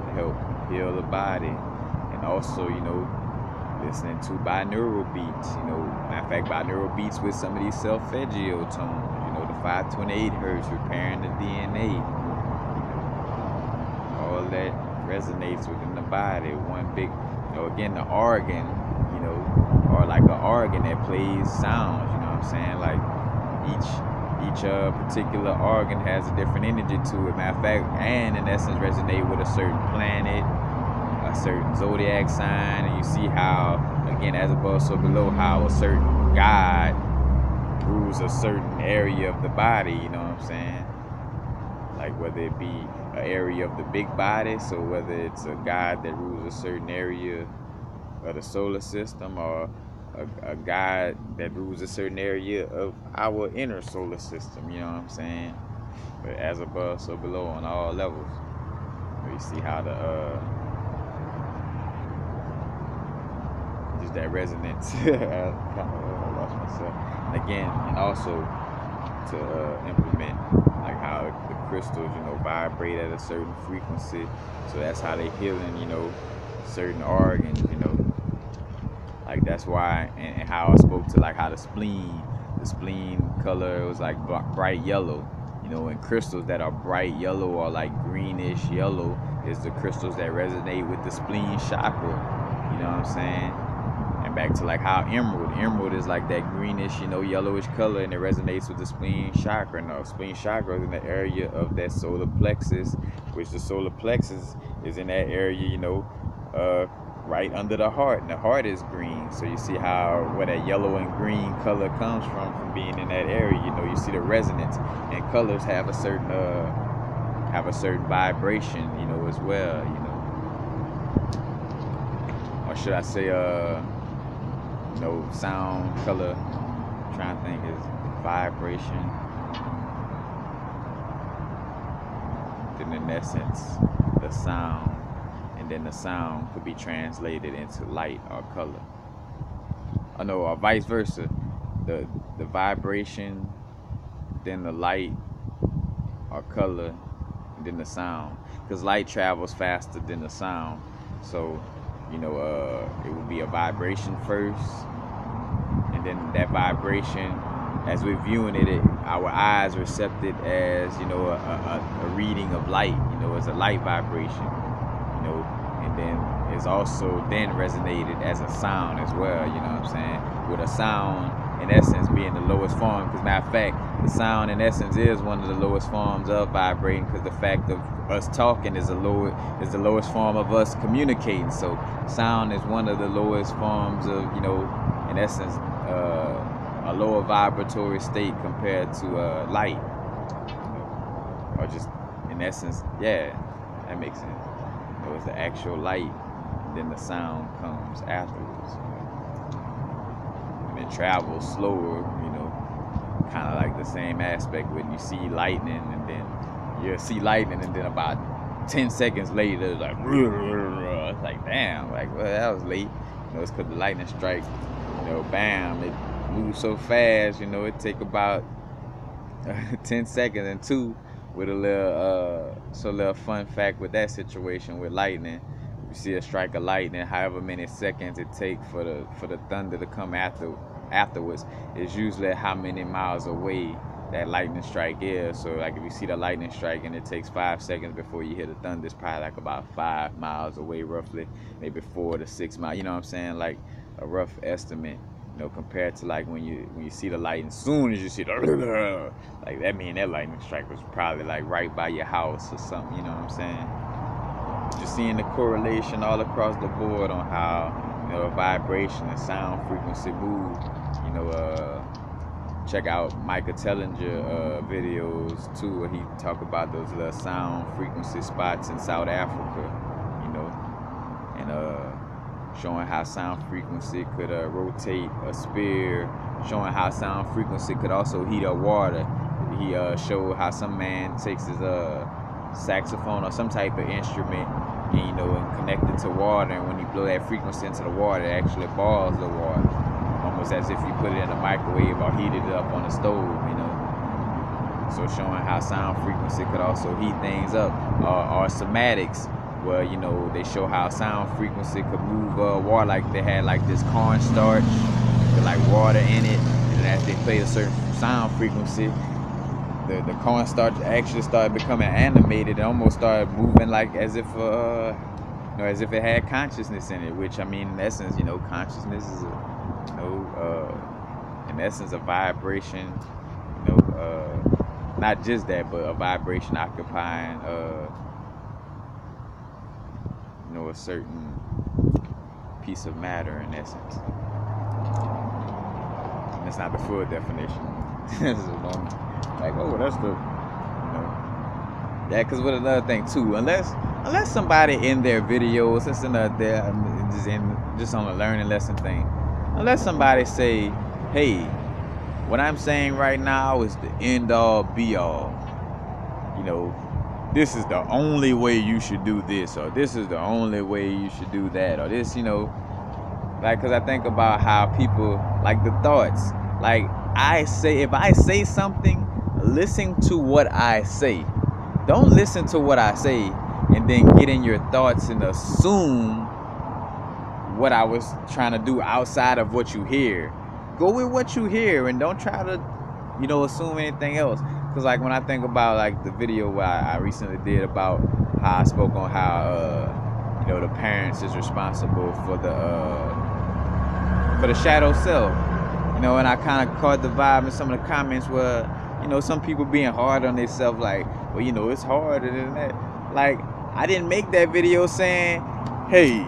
to help heal the body, and also listening to binaural beats. Matter of fact, binaural beats with some of these Solfeggio tones. The 528 hertz, repairing the DNA. All that resonates within the body. One big, again, the organ, or like an organ that plays sounds. You know what I'm saying? Like each particular organ has a different energy to it. Matter of fact, and in essence resonate with a certain planet, a certain zodiac sign, and you see how, again, as above so below, how a certain god rules a certain area of the body. You know what I'm saying? Like whether it be an area of the big body, so whether it's a god that rules a certain area of the solar system, or a god that rules a certain area of our inner solar system. You know what I'm saying? But as above so below on all levels. You see how just that resonance. I kind of lost myself. And again, and also to implement like how the crystals, vibrate at a certain frequency. So that's how they healing, certain organs, Like that's why, and how I spoke to like how the spleen color was like bright yellow. And crystals that are bright yellow or like greenish yellow is the crystals that resonate with the spleen chakra. You know what I'm saying? And back to like how emerald is like that greenish, yellowish color, and it resonates with the spleen chakra. No, spleen chakra is in the area of that solar plexus, which the solar plexus is in that area, right under the heart, and the heart is green. So you see how where that yellow and green color comes from being in that area. You see the resonance, and colors have a certain vibration, as well. should I say, sound, color. I'm trying to think is vibration. Then in essence, the sound, and then the sound could be translated into light or color. Or vice versa. The vibration, then the light or color, and then the sound. Because light travels faster than the sound. So, it would be a vibration first, and then that vibration, as we're viewing it, our eyes recept it as, a reading of light, as a light vibration, and then it's also then resonated as a sound as well, you know what I'm saying? With a sound, in essence, being the lowest form. Because matter of fact, the sound, in essence, is one of the lowest forms of vibrating, because the fact of us talking is the lowest form of us communicating. So sound is one of the lowest forms of, in essence, a lower vibratory state compared to light, or just in essence, yeah, that makes sense. It's the actual light, then the sound comes afterwards, and it travels slower, kind of like the same aspect when you see lightning, and then you'll see lightning, and then about 10 seconds later, it's like, it's like, damn, like, well, that was late. It's because the lightning strike, bam, it moves so fast, it take about 10 seconds. And two, with a little fun fact with that situation with lightning, you see a strike of lightning, however many seconds it take for the thunder to come afterwards is usually how many miles away that lightning strike is. So like if you see the lightning strike and it takes 5 seconds before you hear the thunder, it's probably like about 5 miles away roughly, maybe 4 to 6 miles, you know what I'm saying, like a rough estimate, compared to like when you see the lightning, soon as you see the like that mean that lightning strike was probably like right by your house or something, you know what I'm saying? Just seeing the correlation all across the board on how vibration and sound frequency move. Check out Micah Tellinger videos too, where he talk about those little sound frequency spots in South Africa, and showing how sound frequency could rotate a spear, showing how sound frequency could also heat up water. He showed how some man takes his saxophone or some type of instrument, and connect it to water, and when you blow that frequency into the water, it actually boils the water, almost as if you put it in a microwave or heated it up on the stove, So showing how sound frequency could also heat things up, or somatics, where they show how sound frequency could move water, like they had like this cornstarch with like water in it, and as they played a certain sound frequency, the cornstarch actually started becoming animated and almost started moving like as if as if it had consciousness in it, which I mean in essence, consciousness is in essence a vibration, not just that, but a vibration occupying a certain piece of matter in essence. And that's not the full definition. Like, oh, that's the, yeah, because with another thing too, unless somebody in their videos, that's another, just on a learning lesson thing, unless somebody say, hey, what I'm saying right now is the end all be all, this is the only way you should do this, or this is the only way you should do that, or this, like, because I think about how people, like the thoughts, like if I say something, listen to what I say. Don't listen to what I say and then get in your thoughts and assume what I was trying to do outside of what you hear. Go with what you hear and don't try to, assume anything else. Because like when I think about like the video where I recently did about how I spoke on how, the parents is responsible for the shadow self. And I kind of caught the vibe in some of the comments where, some people being hard on themselves, like, well, it's harder than that. Like, I didn't make that video saying, hey,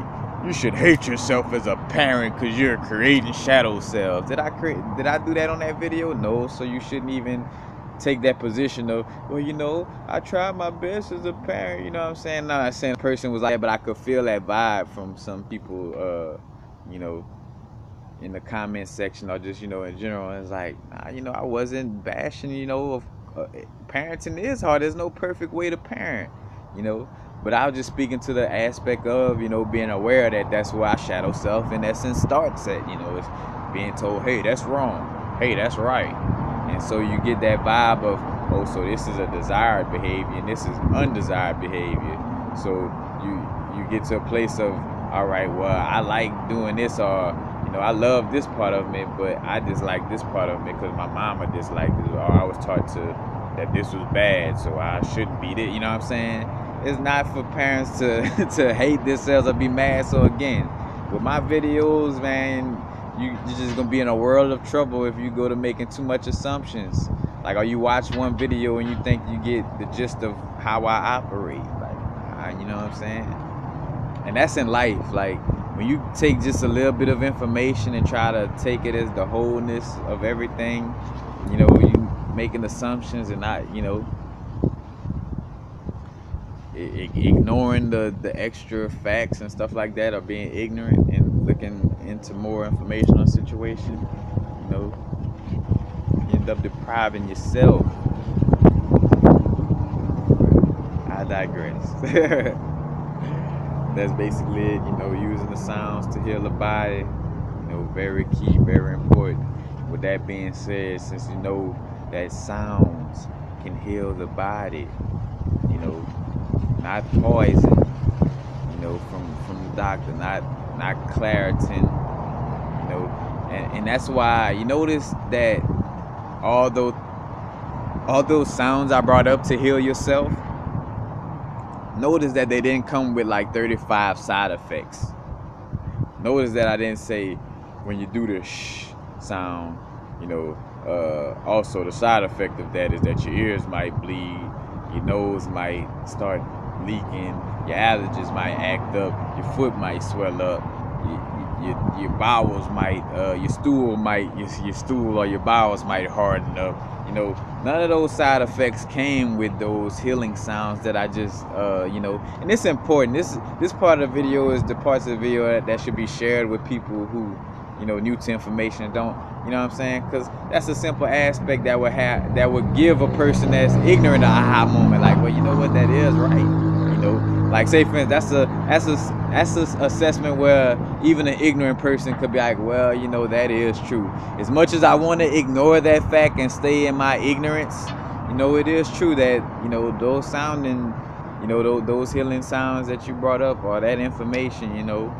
you should hate yourself as a parent because you're creating shadow selves. Did I do that on that video? No, so you shouldn't even take that position of, well, you know, I tried my best as a parent, you know what I'm saying? Not saying the person was like that, but I could feel that vibe from some people, you know, in the comment section, or just, you know, in general. It's like, nah, you know, I wasn't bashing, you know, of parenting is hard. There's no perfect way to parent, you know. But I was just speaking to the aspect of, you know, being aware that that's where our shadow self in essence starts at, you know. It's being told, hey, that's wrong, hey, that's right. And so you get that vibe of, oh, so this is a desired behavior and this is undesired behavior. So you get to a place of, all right, well, I like doing this, or, you know, I love this part of me, but I dislike this part of me because my mama disliked it, or I was taught that this was bad, so I shouldn't be this. You know what I'm saying? It's not for parents to to hate themselves or be mad. So again, with my videos, man, you're just gonna be in a world of trouble if you go to making too much assumptions. Like, or you watch one video and you think you get the gist of how I operate. Like, you know what I'm saying? And that's in life. Like, when you take just a little bit of information and try to take it as the wholeness of everything, you know, you making assumptions and not, you know, ignoring the extra facts and stuff like that, or being ignorant and looking into more information on a situation, you know, you end up depriving yourself. I digress. That's basically it, you know, using the sounds to heal the body, you know, very key, very important. With that being said, since you know that sounds can heal the body, you know, not poison, you know, from the doctor, not Claritin, you know, and that's why you notice that all those sounds I brought up to heal yourself, notice that they didn't come with like 35 side effects. Notice that I didn't say when you do the shh sound, you know, also the side effect of that is that your ears might bleed, your nose might start leaking, your allergies might act up, your foot might swell up, your bowels might, your stool or your bowels might harden up. You know, none of those side effects came with those healing sounds that I just, you know, and it's important. This part of the video is the parts of the video that should be shared with people who, you know, new to information, don't, you know what I'm saying? Because that's a simple aspect that would give a person that's ignorant an aha moment. Like, well, you know what, that is right. You know, like, say for instance, that's a assessment where even an ignorant person could be like, well, you know, that is true. As much as I want to ignore that fact and stay in my ignorance, you know, it is true that, you know, those sounding, you know, those healing sounds that you brought up, or that information, you know,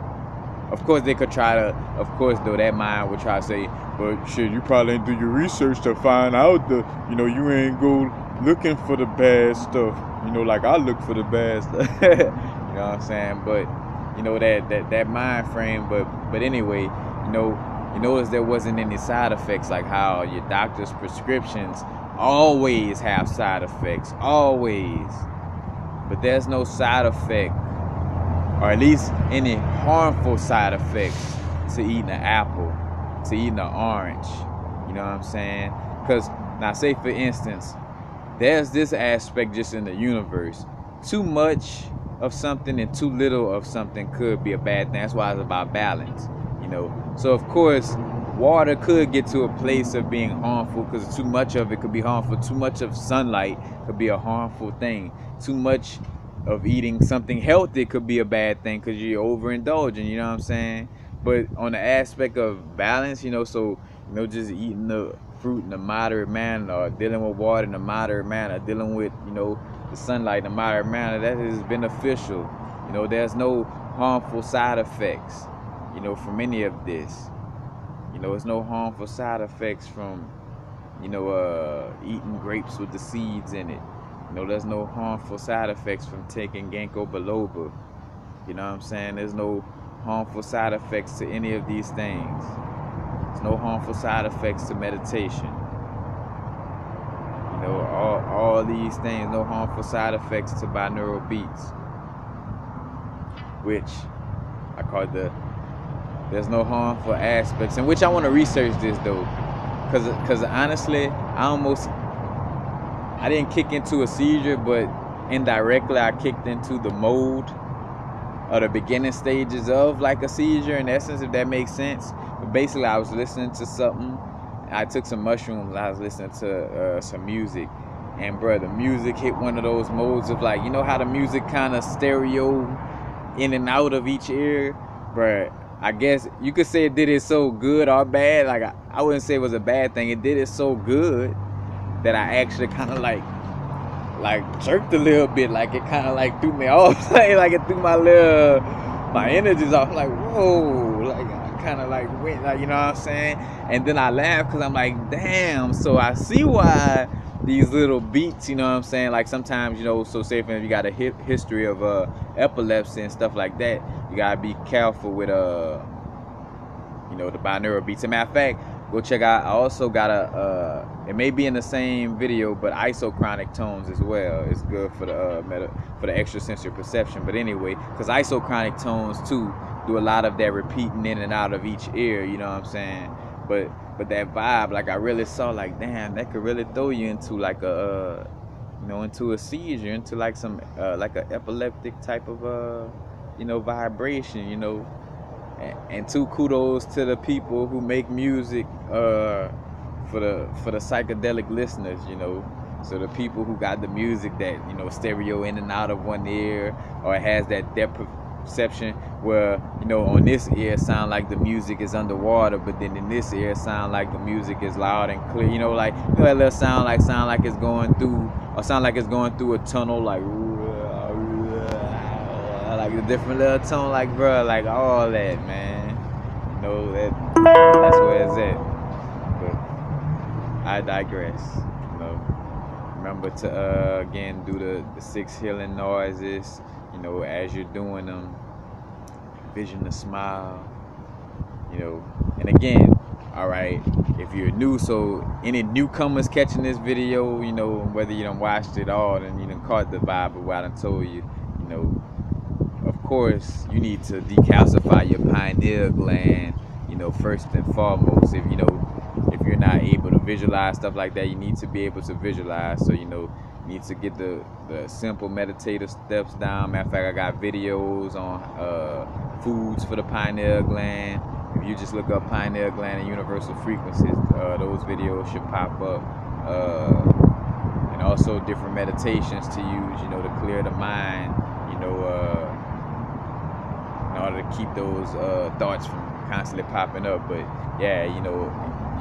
of course they could try to, of course though, that mind would try to say, but shit, you probably ain't do your research to find out you know, you ain't go looking for the bad stuff, you know, like I look for the bad stuff. You know what I'm saying? But, you know, that mind frame, but anyway, you know, you notice there wasn't any side effects, like how your doctor's prescriptions always have side effects, always. But there's no side effect, or at least any harmful side effects, to eating an apple, to eating an orange. You know what I'm saying? Because, now say for instance, there's this aspect just in the universe. Too much of something and too little of something could be a bad thing. That's why it's about balance, you know. So of course, water could get to a place of being harmful, because too much of it could be harmful. Too much of sunlight could be a harmful thing. Too much of eating something healthy could be a bad thing because you're overindulging, you know what I'm saying? But on the aspect of balance, you know, so, you know, just eating the fruit in a moderate manner, or dealing with water in a moderate manner, dealing with, you know, the sunlight in a moderate manner, that is beneficial. You know, there's no harmful side effects, you know, from any of this. You know, there's no harmful side effects from, you know, eating grapes with the seeds in it. You know, there's no harmful side effects from taking ginkgo biloba. You know what I'm saying? There's no harmful side effects to any of these things. There's no harmful side effects to meditation. You know, all these things, no harmful side effects to binaural beats, which I call there's no harmful aspects, in which I want to research this though, because honestly, I didn't kick into a seizure, but indirectly I kicked into the mode or the beginning stages of like a seizure, in essence, if that makes sense. But basically, I was listening to something. I took some mushrooms. I was listening to some music, and bro, the music hit one of those modes of like, you know how the music kind of stereo in and out of each ear, bro. I guess you could say it did it so good or bad. Like I wouldn't say it was a bad thing. It did it so good that I actually kind of like jerked a little bit, like it kind of like threw me off, like it threw my energies off. Like whoa, like I kind of like went, like, you know what I'm saying? And then I laughed because I'm like, damn. So I see why these little beats, you know what I'm saying? Like sometimes, you know, so say if you got a history of epilepsy and stuff like that, you gotta be careful with you know, the binaural beats. As a matter of fact, go check out. I also got it may be in the same video, but isochronic tones as well. It's good for the extrasensory perception. But anyway, because isochronic tones too do a lot of that repeating in and out of each ear. You know what I'm saying? But that vibe, like I really saw, like damn, that could really throw you into like a you know, into a seizure, into like some like an epileptic type of you know, vibration. You know. And two, kudos to the people who make music for the psychedelic listeners, you know. So the people who got the music that, you know, stereo in and out of one ear, or it has that depth perception where, you know, on this ear it sound like the music is underwater, but then in this ear it sound like the music is loud and clear. You know, like, you know, that little sound like it's going through, or sound like it's going through a tunnel, like the different little tone, like bro, like all that, man. You know, that's where it's at. But I digress. You know, remember to again do the 6 healing noises. You know, as you're doing them, vision the smile. You know, and again, all right, if you're new, so any newcomers catching this video, you know, whether you done watched it all and you done caught the vibe of what I done told you, you know. Of course, you need to decalcify your pineal gland, you know, first and foremost. If, you know, if you're not able to visualize stuff like that, you need to be able to visualize. So, you know, you need to get the simple meditative steps down. Matter of fact, I got videos on foods for the pineal gland. If you just look up pineal gland and universal frequencies, those videos should pop up. And also different meditations to use, you know, to clear the mind, you know, in order to keep those thoughts from constantly popping up. But yeah, you know,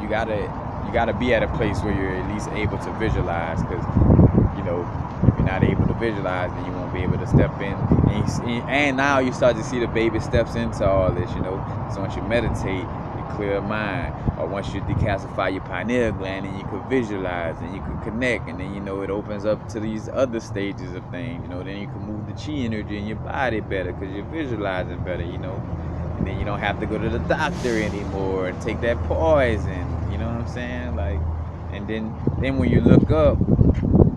you gotta be at a place where you're at least able to visualize, because, you know, if you're not able to visualize, then you won't be able to step in. And now you start to see the baby steps into all this, you know. So once you meditate, you clear your mind, or once you decalcify your pineal gland, and you can visualize and you can connect, and then, you know, it opens up to these other stages of things, you know. Then you can move the chi energy in your body better because you're visualizing better, you know. And then you don't have to go to the doctor anymore and take that poison, you know what I'm saying? Like, and then when you look up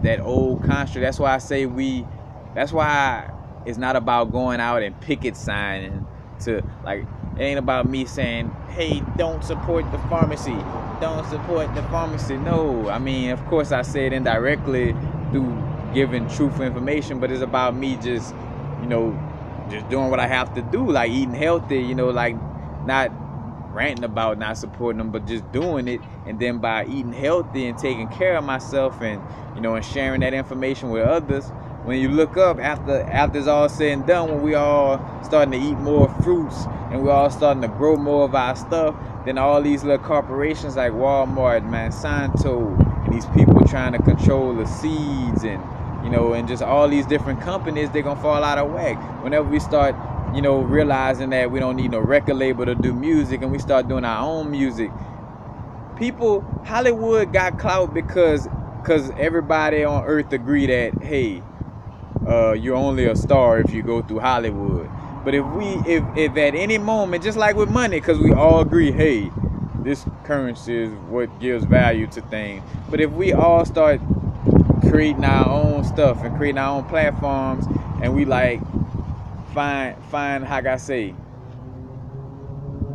that old construct, that's why I say that's why it's not about going out and picket signing to, like, it ain't about me saying, hey, don't support the pharmacy. Don't support the pharmacy. No, I mean, of course I say it indirectly through giving truthful information, but it's about me just, you know, just doing what I have to do, like eating healthy, you know, like not ranting about not supporting them, but just doing it. And then by eating healthy and taking care of myself, and, you know, and sharing that information with others, when you look up after it's all said and done, when we all starting to eat more fruits and we're all starting to grow more of our stuff, then all these little corporations like Walmart, Monsanto, and these people trying to control the seeds, and, you know, and just all these different companies, they're gonna fall out of whack. Whenever we start, you know, realizing that we don't need no record label to do music, and we start doing our own music, people, Hollywood got clout because everybody on earth agree that, hey, you're only a star if you go through Hollywood. But if at any moment, just like with money, because we all agree, hey, this currency is what gives value to things. But if we all start creating our own stuff and creating our own platforms, and we like find how can I say,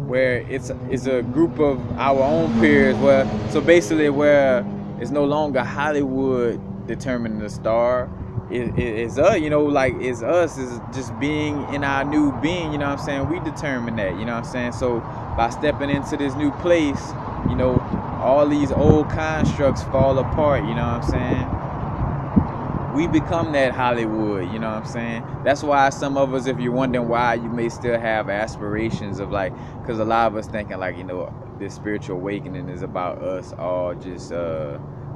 where it's a group of our own peers, where, so basically where it's no longer Hollywood determining the star. It's us, you know, like it's us, is just being in our new being, you know what I'm saying? We determine that, you know what I'm saying? So by stepping into this new place, you know, all these old constructs fall apart, you know what I'm saying? We become that Hollywood, you know what I'm saying? That's why some of us, if you're wondering why you may still have aspirations of like, because a lot of us thinking like, you know, this spiritual awakening is about us all just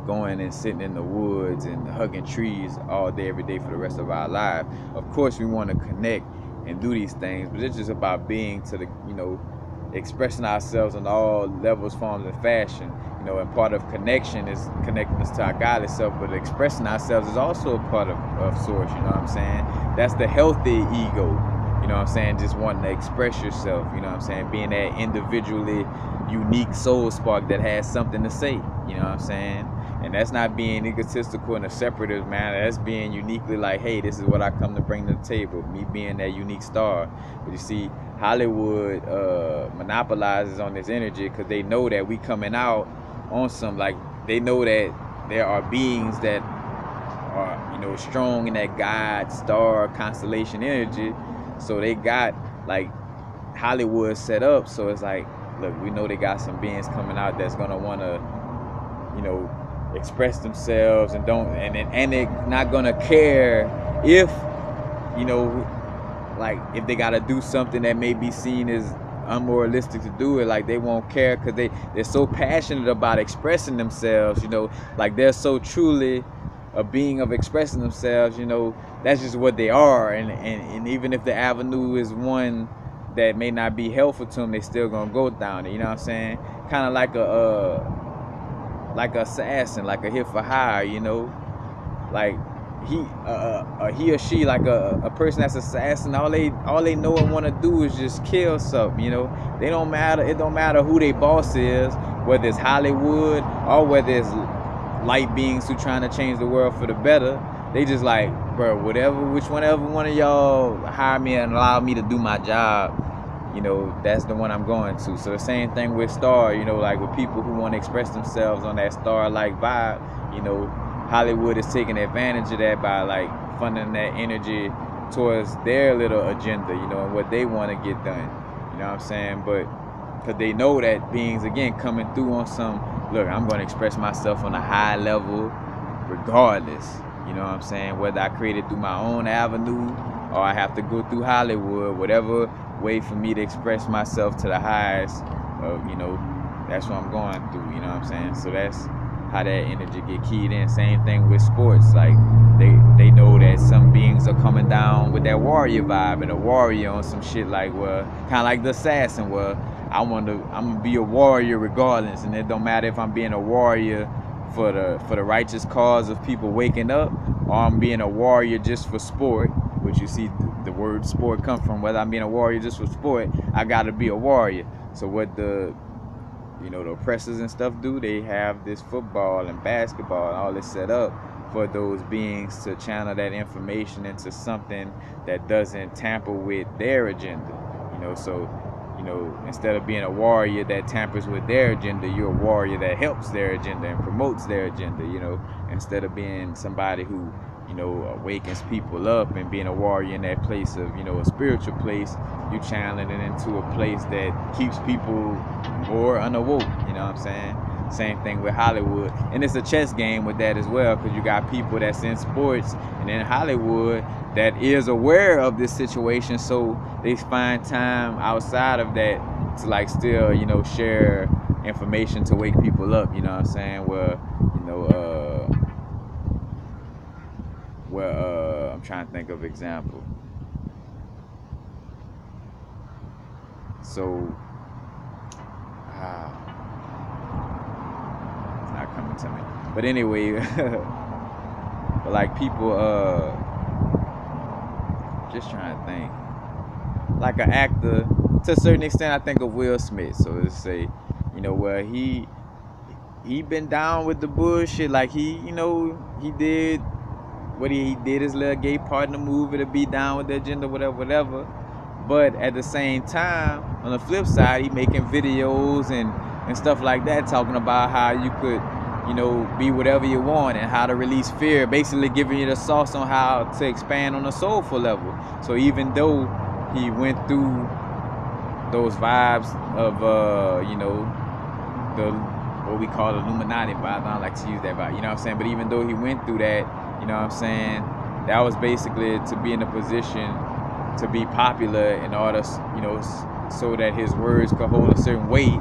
going and sitting in the woods and hugging trees all day, every day for the rest of our life. Of course, we want to connect and do these things, but it's just about being to the, you know, expressing ourselves in all levels, forms, and fashion. You know, and part of connection is connecting us to our godly self, but expressing ourselves is also a part of source, you know what I'm saying? That's the healthy ego, you know what I'm saying? Just wanting to express yourself, you know what I'm saying? Being that individually unique soul spark that has something to say, you know what I'm saying? And that's not being egotistical in a separatist manner. That's being uniquely like, hey, this is what I come to bring to the table. Me being that unique star. But you see, Hollywood monopolizes on this energy because they know that we coming out on some, like, they know that there are beings that are, you know, strong in that God, star, constellation energy. So they got, like, Hollywood set up. So it's like, look, we know they got some beings coming out that's going to want to, you know, express themselves and they're not gonna care if, you know, like if they gotta do something that may be seen as unmoralistic to do it. Like they won't care because they're so passionate about expressing themselves, you know, like they're so truly a being of expressing themselves, you know, that's just what they are. And even if the avenue is one that may not be helpful to them, they still gonna go down it, you know what I'm saying? Kind of like like an assassin, like a hit for hire, you know, like he or she, like a person that's assassin, all they know and want to do is just kill something, you know. It don't matter who their boss is, whether it's Hollywood or whether it's light beings who trying to change the world for the better. They just like, bro, whichever one of y'all hire me and allow me to do my job, you know, that's the one I'm going to. So the same thing with star, you know, like with people who want to express themselves on that star-like vibe, you know, Hollywood is taking advantage of that by like funding that energy towards their little agenda, you know, and what they want to get done, you know what I'm saying? But because they know that beings, again, coming through on some, look, I'm going to express myself on a high level regardless, you know what I'm saying? Whether I create it through my own avenue or I have to go through Hollywood, whatever way for me to express myself to the highest, you know, that's what I'm going through, you know what I'm saying? So that's how that energy get keyed in. Same thing with sports, like they know that some beings are coming down with that warrior vibe, and a warrior on some shit like, well, kind of like the assassin, well, I'm gonna be a warrior regardless, and it don't matter if I'm being a warrior for the righteous cause of people waking up, or I'm being a warrior just for sport, which you see the word sport come from. Whether I'm being a warrior just for sport, I gotta be a warrior. So what the, you know, the oppressors and stuff do, they have this football and basketball and all this set up for those beings to channel that information into something that doesn't tamper with their agenda, you know. So, you know, instead of being a warrior that tampers with their agenda, you're a warrior that helps their agenda and promotes their agenda, you know, instead of being somebody who, you know, awakens people up and being a warrior in that place of, you know, a spiritual place, you channeling it into a place that keeps people more unawoke, you know what I'm saying? Same thing with Hollywood. And it's a chess game with that as well, because you got people that's in sports and in Hollywood that is aware of this situation, so they find time outside of that to like still, you know, share information to wake people up, you know what I'm saying? Where, you know, I'm trying to think of example. So it's not coming to me. But anyway, but like people just trying to think. Like an actor, to a certain extent, I think of Will Smith. So let's say, you know, where he been down with the bullshit. Like he, you know, he did what he did his little gay part in the movie to be down with the agenda, whatever. But at the same time, on the flip side, he making videos and stuff like that, talking about how you could you know, be whatever you want, and how to release fear, basically giving you the sauce on how to expand on a soulful level. So even though he went through those vibes of you know, the what we call Illuminati vibe, I don't like to use that vibe, you know what I'm saying, but even though he went through that, you know what I'm saying, that was basically to be in a position to be popular in order, you know, so that his words could hold a certain weight,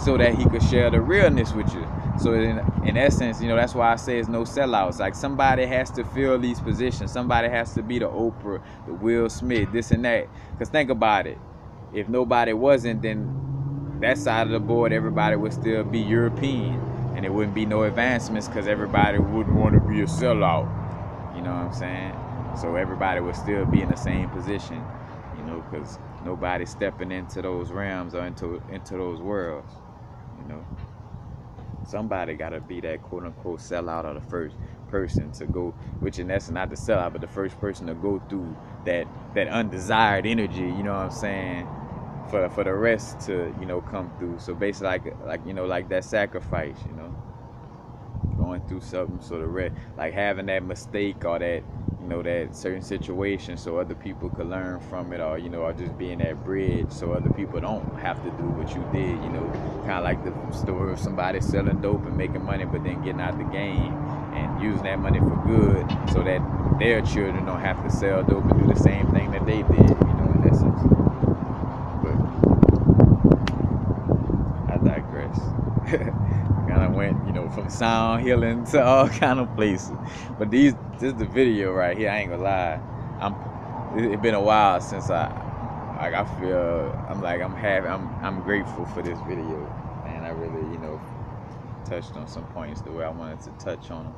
so that he could share the realness with you. So in essence, you know, that's why I say it's no sellouts. Like, somebody has to fill these positions. Somebody has to be the Oprah, the Will Smith, this and that. Because think about it. If nobody wasn't, then that side of the board, everybody would still be European. And there wouldn't be no advancements because everybody wouldn't want to be a sellout. You know what I'm saying? So everybody would still be in the same position, you know, because nobody's stepping into those realms or into those worlds, you know. Somebody got to be that quote-unquote sellout, or the first person to go, which in essence not the sellout, but the first person to go through that undesired energy, you know what I'm saying, for the rest to, you know, come through. So basically like you know, like that sacrifice, you know, going through something, so the rest, like having that mistake or that, you know, that certain situation, so other people could learn from it, or, you know, or just being that bridge so other people don't have to do what you did, you know, kind of like the story of somebody selling dope and making money but then getting out the game and using that money for good, so that their children don't have to sell dope and do the same thing that they did, you know, in essence. But I digress. Kind of went, you know, from sound healing to all kind of places. But this is the video right here. I ain't gonna lie. It's been a while since I feel I'm grateful for this video, and I really, you know, touched on some points the way I wanted to touch on them,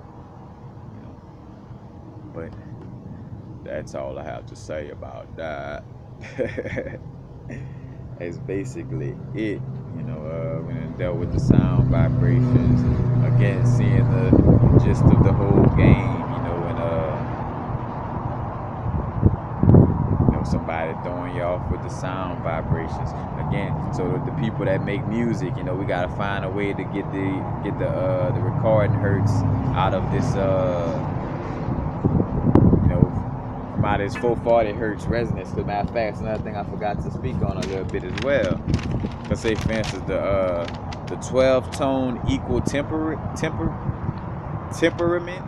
you know. But that's all I have to say about that. It's basically it. You know, we done dealt with the sound vibrations. Again, seeing the gist of the whole game, you know, and you know, somebody throwing you off with the sound vibrations. Again, so the people that make music, you know, we gotta find a way to get the recording hertz out of this you know, from out of this 440 hertz resonance. As a matter of fact, another thing I forgot to speak on a little bit as well. Cause say, for instance, the 12 tone equal temperament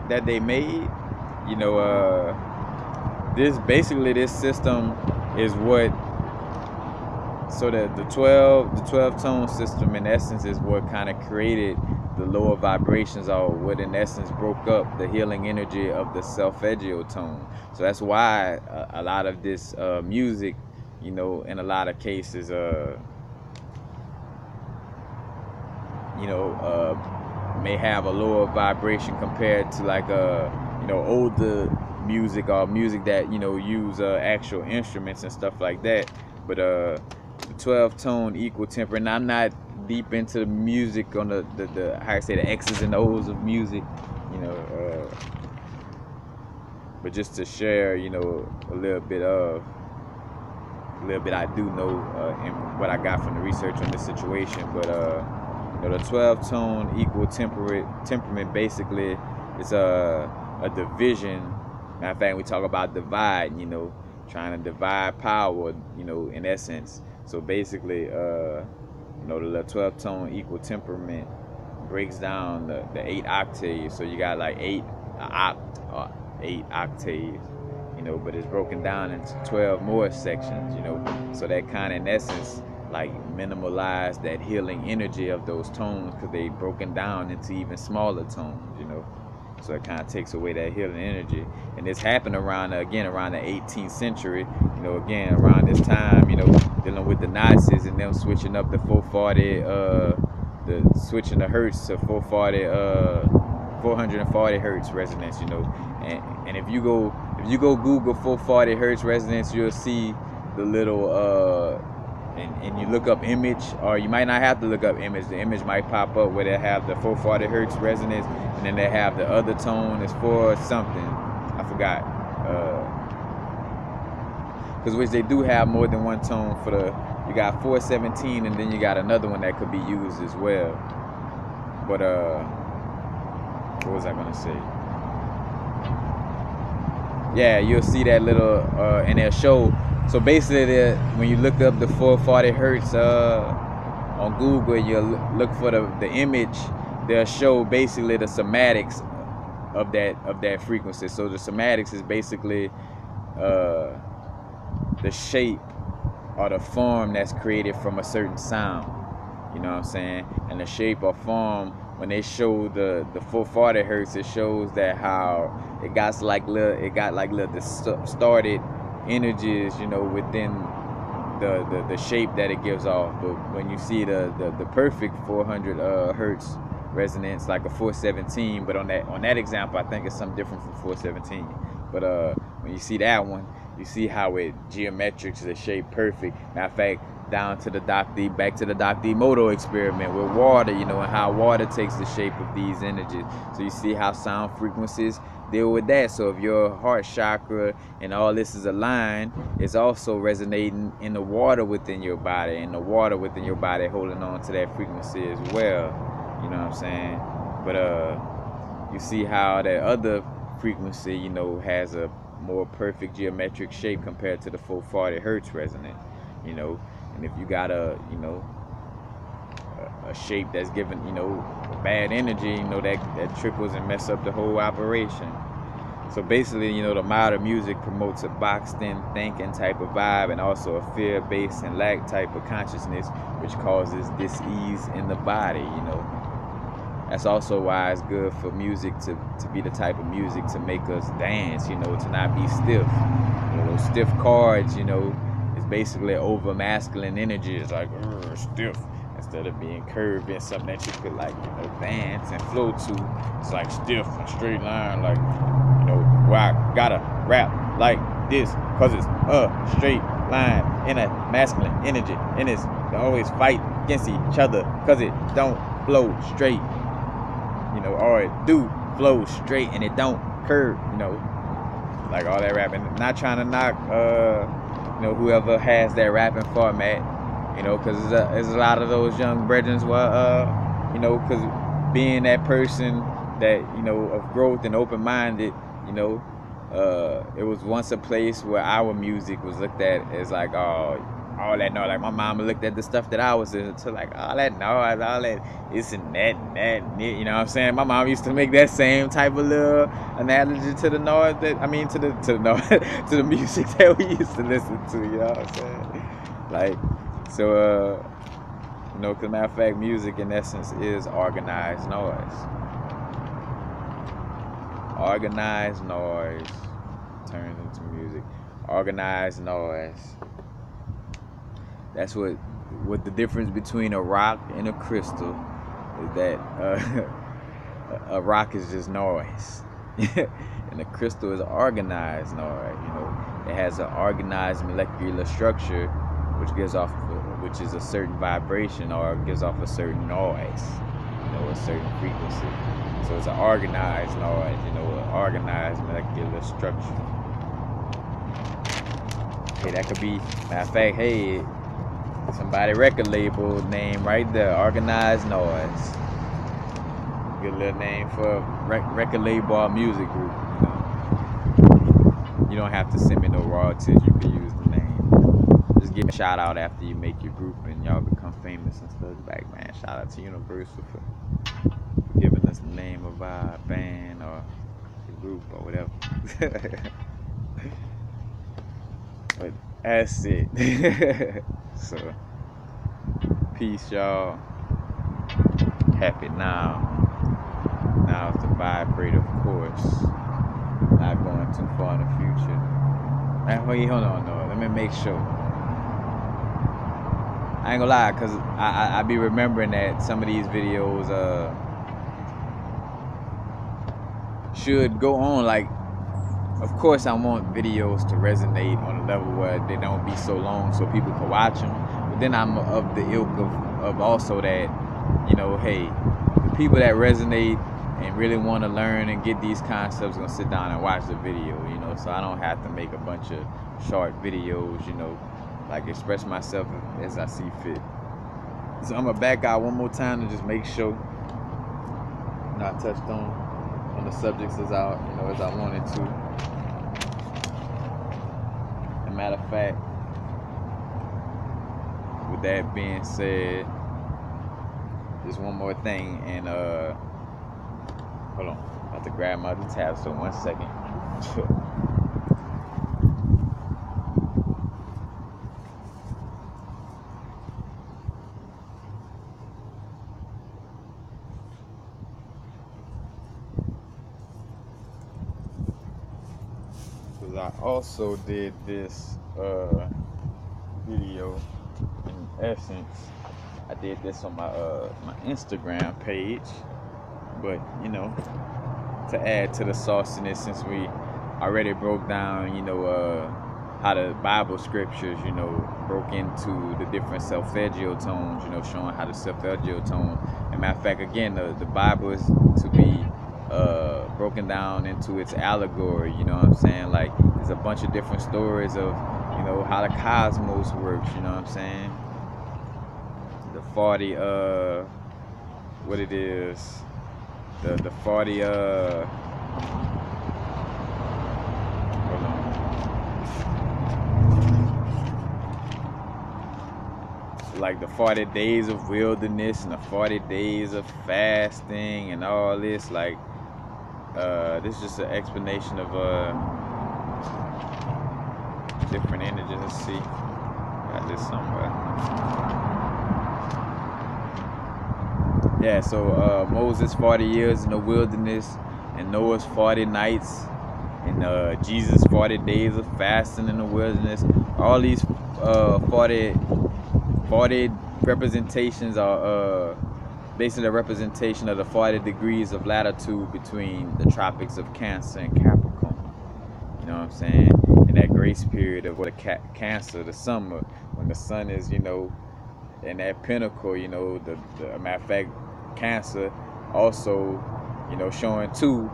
that they made, you know, this system is what, so that the 12 tone system in essence is what kind of created the lower vibrations, or what in essence broke up the healing energy of the Solfeggio tone. So that's why a lot of this music, you know, in a lot of cases, you know, may have a lower vibration compared to like you know, older music, or music that, you know, use actual instruments and stuff like that. But the 12 tone equal temper, and I'm not deep into the music on the how I say, the X's and O's of music, you know, but just to share, you know, a little bit I do know, and what I got from the research on this situation. But you know, the 12 tone equal temperament basically is a division. Matter of fact, we talk about divide, you know, trying to divide power, you know, in essence. So basically, you know, the 12 tone equal temperament breaks down the 8 octaves. So you got like 8 octaves, you know, but it's broken down into 12 more sections, you know. So that kind of, in essence, like minimalize that healing energy of those tones, because they broken down into even smaller tones, you know. So it kind of takes away that healing energy. And this happened around the 18th century, you know, again around this time, you know, dealing with the Nazis and them switching up the 440 switching the hertz to 440 hertz resonance, you know. And if you go Google 440 hertz resonance, you'll see the little and you look up image, or you might not have to look up image. The image might pop up where they have the 440 hertz resonance, and then they have the other tone is for something, I forgot, because which they do have more than one tone for the, you got 417, and then you got another one that could be used as well. But what was I gonna say? Yeah, you'll see that little in their show. So basically, when you look up the 440 hertz on Google, you look for the image. They'll show basically the somatics of that frequency. So the somatics is basically the shape or the form that's created from a certain sound. You know what I'm saying? And the shape or form, when they show the 440 hertz, it shows that how it got like little distorted energies, you know, within the shape that it gives off. But when you see the perfect 400 hertz resonance, like a 417, but on that example, I think it's something different from 417. But when you see that one, you see how it geometrics the shape perfect. Matter of fact, down to back to the Dr. Emoto experiment with water, you know, and how water takes the shape of these energies. So you see how sound frequencies deal with that. So if your heart chakra and all this is aligned, it's also resonating in the water within your body, and the water within your body holding on to that frequency as well. You know what I'm saying? But you see how that other frequency, you know, has a more perfect geometric shape compared to the 440 hertz resonant, you know. And if you got a shape that's given, you know, bad energy, you know, that trickles and mess up the whole operation. So basically, you know, the modern music promotes a boxed-in thinking type of vibe, and also a fear-based and lack type of consciousness, which causes dis-ease in the body, you know. That's also why it's good for music to be the type of music to make us dance, you know, to not be stiff. You know, those stiff chords, you know, it's basically over masculine energy. It's like stiff, instead of being curved in something that you could, like, you know, dance and flow to. It's like stiff and straight line, like, you know, where I gotta rap like this because it's a straight line in a masculine energy, and it's they always fight against each other because it don't flow straight, you know, or it do flow straight and it don't curve, you know, like all that rapping. Not trying to knock you know, whoever has that rapping format, you know, because there's a lot of those young brethren, you know, because being that person that, you know, of growth and open-minded, you know, it was once a place where our music was looked at as like, oh, all that noise. Like my mama looked at the stuff that I was into, like all that noise, all that this and that and that and it, you know what I'm saying? My mom used to make that same type of little analogy to the noise that, I mean, to the noise, to the music that we used to listen to, you know what I'm saying? Like, so you know, because matter of fact, music in essence is organized noise. Organized noise turns into music. Organized noise. That's what the difference between a rock and a crystal is, that a rock is just noise, and a crystal is organized noise. You know, it has an organized molecular structure, which is a certain vibration, or gives off a certain noise, you know, a certain frequency. So it's an organized noise, you know, an organized molecular structure. Hey, that could be, matter of fact, hey, somebody record label name right there, Organized Noise. Good little name for a record label or music group, you know. You don't have to send me no royalties, you can use the name. Just give a shout out after you make your group and y'all become famous and stuff. Back, man, shout out to Universal for giving us the name of our band or the group or whatever. But that's it. So, peace, y'all. Happy now. Now is to vibrate, of course. Not going too far in the future. Wait, hold on, no. Let me make sure. I ain't gonna lie, cause I be remembering that some of these videos should go on. Like, of course, I want videos to resonate on a level where they don't be so long, so people can watch them. But then I'm of the ilk of also that, you know, hey, the people that resonate and really want to learn and get these concepts gonna sit down and watch the video, you know. So I don't have to make a bunch of short videos, you know, like express myself as I see fit. So I'm gonna back out one more time to just make sure not touched on. on the subjects as I wanted to. As a matter of fact, with that being said, just one more thing, and hold on, I have to grab my other tab, so 1 second. Because I also did this video. In essence, I did this on my Instagram page, but to add to the sauciness, since we already broke down how the Bible scriptures broke into the different Solfeggio tones, showing how the Solfeggio tone, and matter of fact, again, the Bible is to be broken down into its allegory. You know what I'm saying? Like, there's a bunch of different stories of how the cosmos works. You know what I'm saying? The 40 what it is, the 40 hold on, like the 40 days of wilderness and the 40 days of fasting and all this. Like, this is just an explanation of different energies. Let's see, got this somewhere. Yeah, so Moses 40 years in the wilderness, and Noah's 40 nights, and Jesus 40 days of fasting in the wilderness. All these 40 representations are basically a representation of the 40 degrees of latitude between the tropics of Cancer and Capricorn. You know what I'm saying? In that grace period of what Cancer, the summer, when the sun is, in that pinnacle, the matter of fact, Cancer also, showing too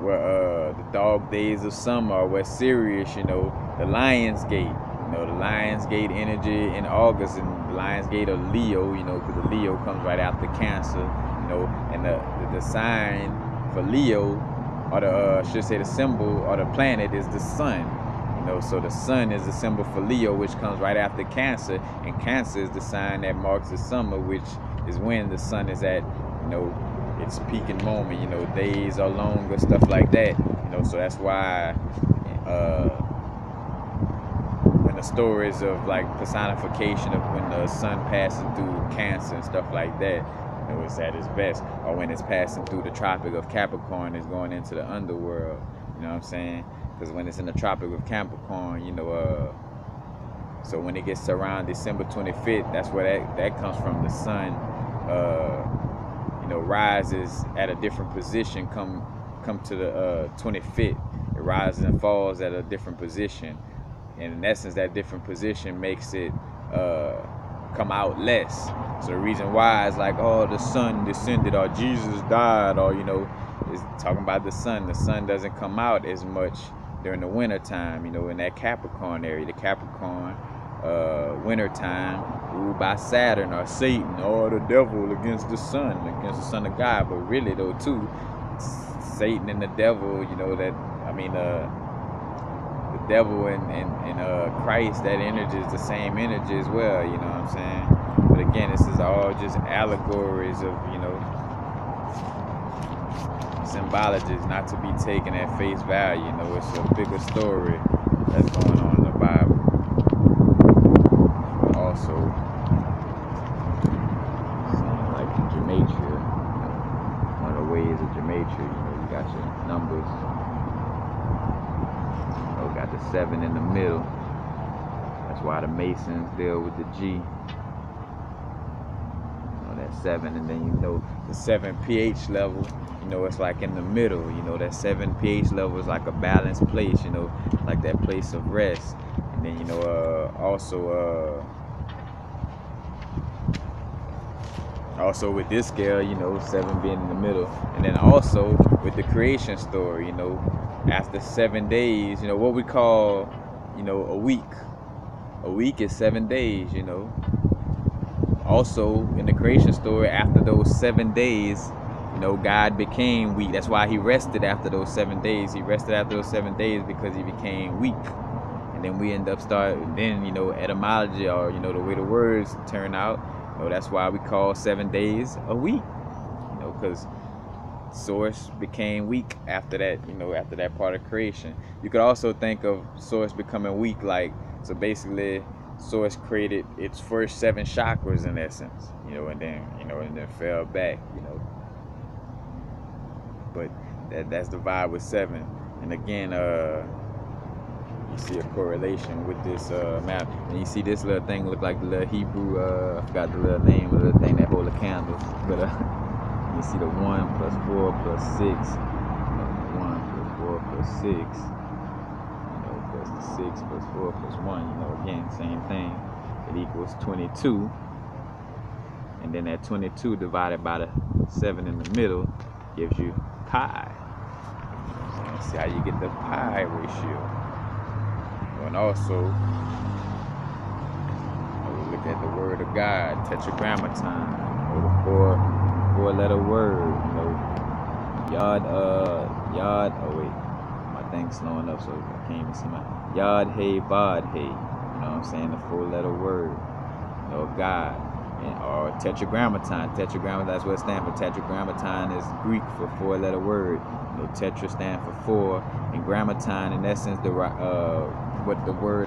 where the dog days of summer are, where Sirius, the Lion's Gate, the Lion's Gate energy in August, and the Lion's Gate of Leo, because the Leo comes right after Cancer, and the sign for Leo, or the should say the symbol or the planet, is the sun. So the sun is the symbol for Leo, which comes right after Cancer, and Cancer is the sign that marks the summer, which is when the sun is at, its peaking moment. Days are longer, stuff like that. So that's why when the stories of like personification of when the sun passing through Cancer and stuff like that, it's at its best, or when it's passing through the Tropic of Capricorn, it's going into the underworld. You know what I'm saying? Because when it's in the Tropic of Capricorn, so when it gets to around December 25th, that's where that comes from. The sun, rises at a different position. Come to the 25th, it rises and falls at a different position, and in essence, that different position makes it come out less. So the reason why is like, oh, the sun descended, or Jesus died, or is talking about the sun. The sun doesn't come out as much during the winter time, in that Capricorn area. The Capricorn winter time ruled by Saturn or Satan or the devil against the son of God. But really though too, Satan and the devil, the devil and Christ, that energy is the same energy as well. You know what I'm saying? But again, this is all just allegories of symbologies, not to be taken at face value. It's a bigger story that's going on in the Bible. But also, like gematria, one of the ways of gematria, you got your numbers. Got the 7 in the middle. That's why the Masons deal with the G. That 7, and then the 7 pH level. It's like in the middle. That 7 pH level is like a balanced place. Like that place of rest. And then also with this scale, 7 being in the middle, and then also with the creation story, after 7 days, what we call, a week. A week is 7 days, Also in the creation story, after those 7 days, You know, God became weak. That's why he rested after those 7 days. He rested after those 7 days because he became weak. And then we end up then, you know, etymology, or, you know, the way the words turn out, you know, that's why we call 7 days a week, you know, because Source became weak after that, you know, after that part of creation. You could also think of Source becoming weak, like, so basically Source created its first 7 chakras in essence, you know, and then fell back, you know. But that's the vibe with 7. And again, you see a correlation with this map, and you see this little thing look like the little Hebrew, I forgot the little name of the thing that hold the candles, but you see the 1 plus 4 plus 6, 1 plus 4 plus 6, you know, plus the 6 plus 4 plus 1, you know, again, same thing, it equals 22, and then that 22 divided by the 7 in the middle gives you pi. See how you get the pi ratio. And also, we look at the word of God, tetragrammaton, you know, the four-letter word, you know, yod, oh wait, my thing's slowing up, so I can't even see my, yod, hey, bod, hey, you know what I'm saying, the 4-letter word, you know, God, or tetragrammaton, that's what it stands for. Tetragrammaton is Greek for 4-letter word, you know, tetra stands for 4, and grammaton, in essence, what the word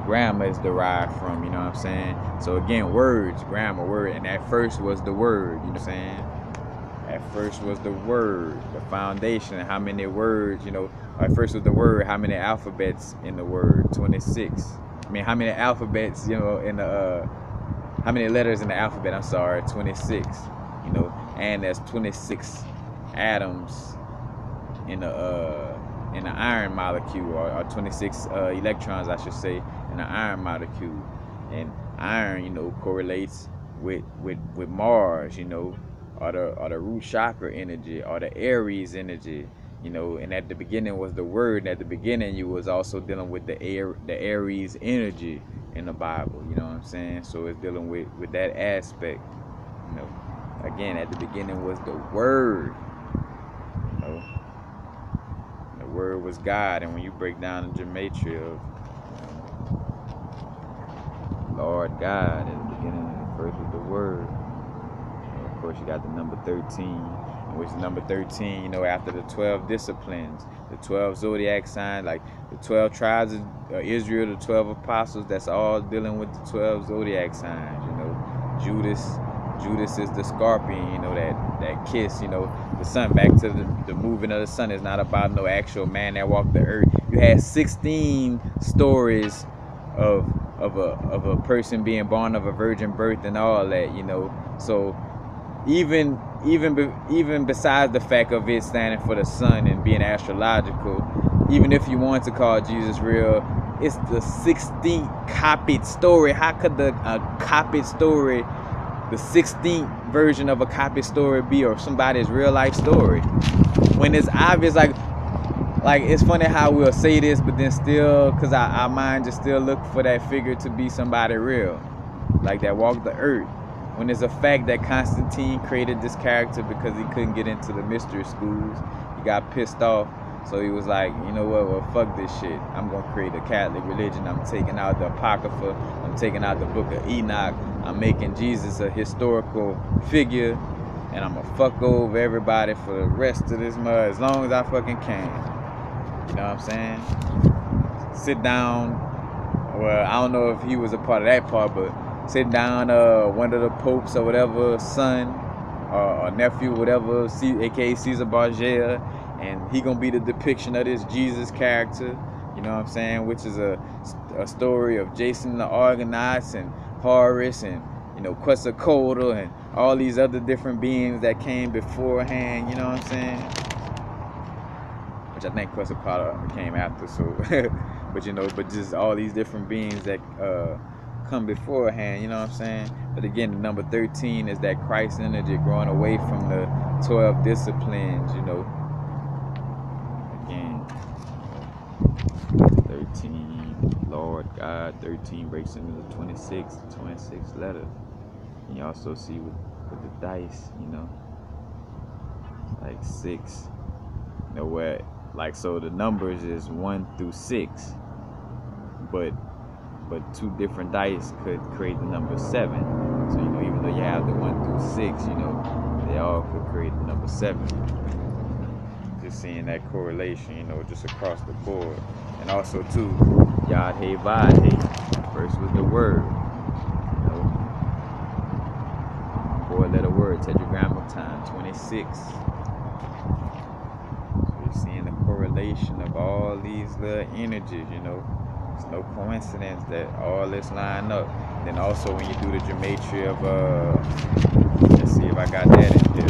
grammar is derived from, you know what I'm saying? So again, words, grammar, word, and at first was the word, you know what I'm saying? At first was the word, the foundation, how many words, you know, at first was the word, how many alphabets in the word? 26. I mean, how many alphabets, you know, in the, how many letters in the alphabet? I'm sorry, 26, you know, and there's 26 atoms in the iron molecule, or 26 electrons, I should say, in the iron molecule. And iron, you know, correlates with Mars, you know, or the root chakra energy, or the Aries energy, you know. And at the beginning was the word, and at the beginning you was also dealing with the Aries energy in the Bible, you know what I'm saying? So it's dealing with that aspect, you know. Again, at the beginning was the word, you know. The word was God, and when you break down the gematria of Lord God, at the beginning, first was the word. You know, of course, you got the number 13, which is number 13, you know, after the 12 disciplines, the 12 zodiac signs, like the 12 tribes of Israel, the 12 apostles, that's all dealing with the 12 zodiac signs, you know. Judas is the scorpion, you know, that kiss, you know, the sun, back to the moving of the sun is not about no actual man that walked the earth. You had 16 stories of a person being born of a virgin birth and all that, you know. So even besides the fact of it standing for the sun and being astrological, even if you want to call Jesus real, it's the 16th copied story. How could a copied story, the 16th version of a copied story, be or somebody's real life story, when it's obvious? Like it's funny how we'll say this, but then still, because our mind just still look for that figure to be somebody real, like that walked the earth, when it's a fact that Constantine created this character because he couldn't get into the mystery schools. He got pissed off, so he was like, you know what, well, fuck this shit, I'm gonna create a Catholic religion. I'm taking out the Apocrypha, I'm taking out the book of Enoch, I'm making Jesus a historical figure, and I'm gonna fuck over everybody for the rest of this mud as long as I fucking can. You know what I'm saying? Sit down. Well, I don't know if he was a part of that part, but sit down one of the popes or whatever, son or nephew, whatever, aka Caesar Borgia, and he gonna be the depiction of this Jesus character. You know what I'm saying? Which is a story of Jason the Argonauts and Horus and, you know, Quetzalcoatl and all these other different beings that came beforehand. You know what I'm saying? Which I think Quetzalcoatl came after, so but you know, but just all these different beings that come beforehand, you know what I'm saying? But again, the number 13 is that Christ energy growing away from the 12 disciplines, you know. Again, 13, Lord God, 13 breaks into the 26 letters. And you also see with the dice, you know, like 6. You know where, like, so the numbers is 1 through 6, but 2 different dice could create the number 7. So, you know, even though you have the 1 through 6, you know, they all could create the number 7. Just seeing that correlation, you know, just across the board. And also too, Yod Hey Vod Hey. First was the word, you know, 4-letter word, tetragrammaton, 26. So you're seeing the correlation of all these little energies, you know. It's no coincidence that all this line up. Then also when you do the gematria of let's see if I got that in here.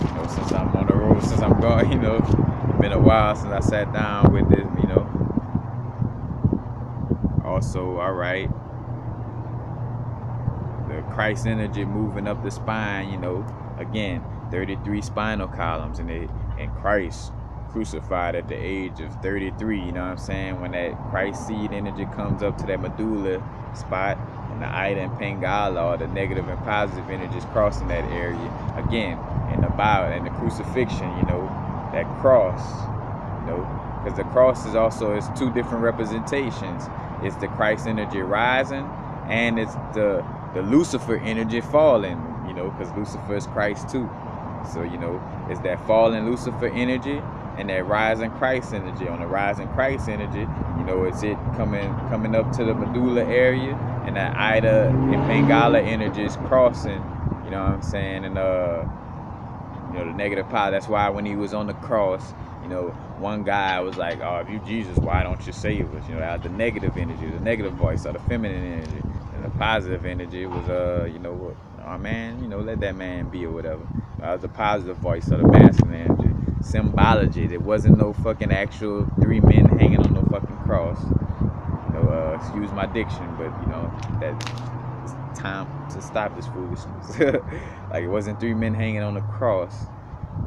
You know, since I'm on the road, since I'm gone, you know, it's been a while since I sat down with this, you know. Also, all right, the Christ energy moving up the spine, you know, again, 33 spinal columns, and Christ crucified at the age of 33, you know what I'm saying? When that Christ seed energy comes up to that medulla spot, and the Ida and Pingala, or the negative and positive energies crossing that area, again, in the Bible, and the crucifixion, you know, that cross, you know, because the cross is also, it's 2 different representations. It's the Christ energy rising, and it's the Lucifer energy falling, you know, because Lucifer is Christ too. So, you know, it's that falling Lucifer energy and that rising Christ energy. On the rising Christ energy, you know, it's it coming up to the medulla area, and that Ida and Pingala energy is crossing, you know what I'm saying, and you know, the negative power. That's why when he was on the cross, you know, one guy was like, oh, if you Jesus, why don't you save us? You know, that was the negative energy, the negative voice, or the feminine energy. And the positive energy was, you know, oh man, you know, let that man be, or whatever. That was the positive voice, or the masculine energy. Symbology. There wasn't no fucking actual 3 men hanging on no fucking cross. You know, excuse my diction, but you know, that it's time to stop this foolishness. Like, it wasn't 3 men hanging on the cross.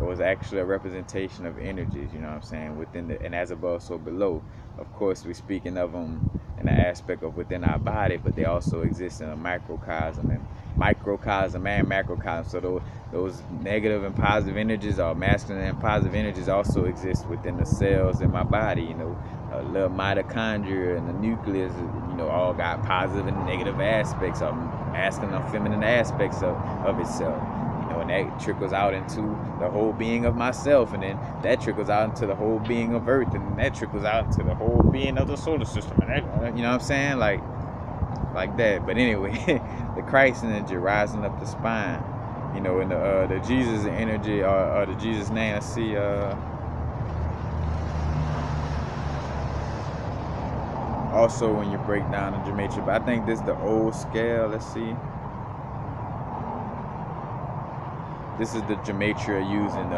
It was actually a representation of energies, you know what I'm saying, within the, and as above, so below. Of course, we're speaking of them in the aspect of within our body, but they also exist in a microcosm and macrocosm. So those negative and positive energies, or masculine and positive energies, also exist within the cells in my body, you know. A little mitochondria and the nucleus, you know, all got positive and negative aspects, or masculine or feminine aspects of itself. And that trickles out into the whole being of myself, and then that trickles out into the whole being of Earth, and that trickles out into the whole being of the solar system, and that, you know what I'm saying, like that. But anyway, the Christ energy rising up the spine, you know, and the Jesus energy, or the Jesus name. Let's see, also when you break down the gematria, but I think this is the old scale. Let's see. This is the gematria using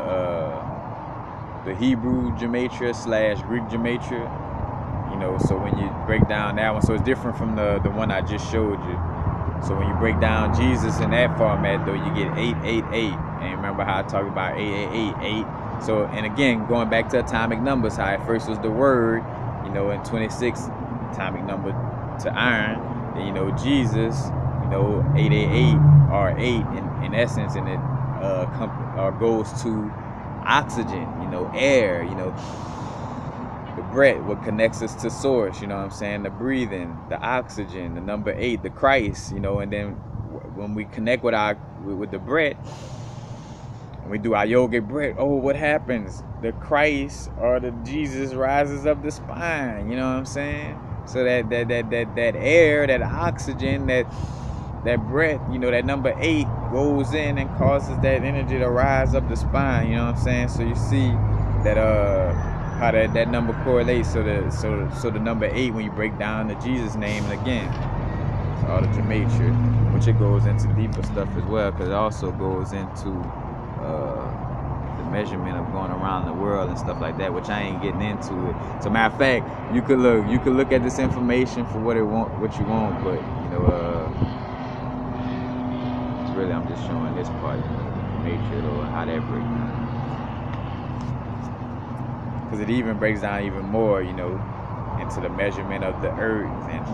the Hebrew gematria / Greek gematria. You know, so when you break down that one, so it's different from the one I just showed you. So when you break down Jesus in that format, though, you get 888. And remember how I talked about 888. So, and again, going back to atomic numbers, how at first was the word, you know, and 26 atomic number to iron. And, you know, Jesus, you know, 888 or 8 in essence, and it goes to oxygen, you know, air, you know, the breath, what connects us to source, you know what I'm saying, the breathing, the oxygen, the number 8, the Christ, you know. And then when we connect with the breath, and we do our yogic breath, oh, what happens? The Christ or the Jesus rises up the spine, you know what I'm saying? So that air, that oxygen, that breath, you know, that number 8 goes in and causes that energy to rise up the spine, you know what I'm saying? So you see that how that number correlates. So the number 8, when you break down the Jesus name, and again, it's all the gematria, which it goes into deeper stuff as well, because it also goes into the measurement of going around the world and stuff like that, which I ain't getting into it. So matter of fact, you could look at this information for what you want, but you know, really, I'm just showing this part, the matrix, or how that breaks down, because it even breaks down even more, you know, into the measurement of the earth and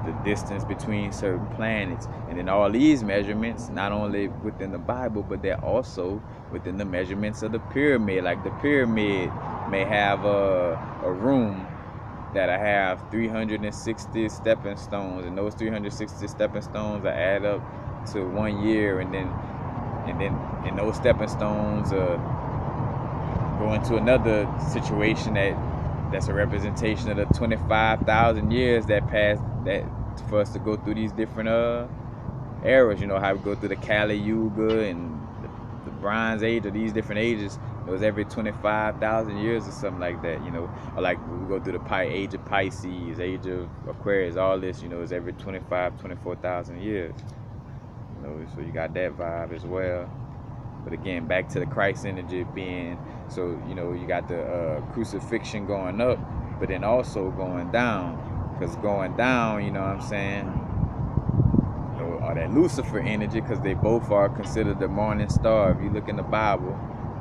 the distance between certain planets. And then all these measurements, not only within the Bible, but they're also within the measurements of the pyramid. Like the pyramid may have a room that I have 360 stepping stones, and those 360 stepping stones are add up to 1 year, and then those stepping stones go into another situation that's a representation of the 25,000 years that passed, that for us to go through these different eras. You know how we go through the Kali Yuga and the Bronze Age, or these different ages. It was every 25,000 years or something like that, you know. Or like we go through the age of Pisces, age of Aquarius, all this, you know, is every 24,000 years. You know, so you got that vibe as well. But again, back to the Christ energy being, so, you know, you got the crucifixion going up, but then also going down. Because going down, you know what I'm saying, you know, or that Lucifer energy, because they both are considered the morning star. If you look in the Bible,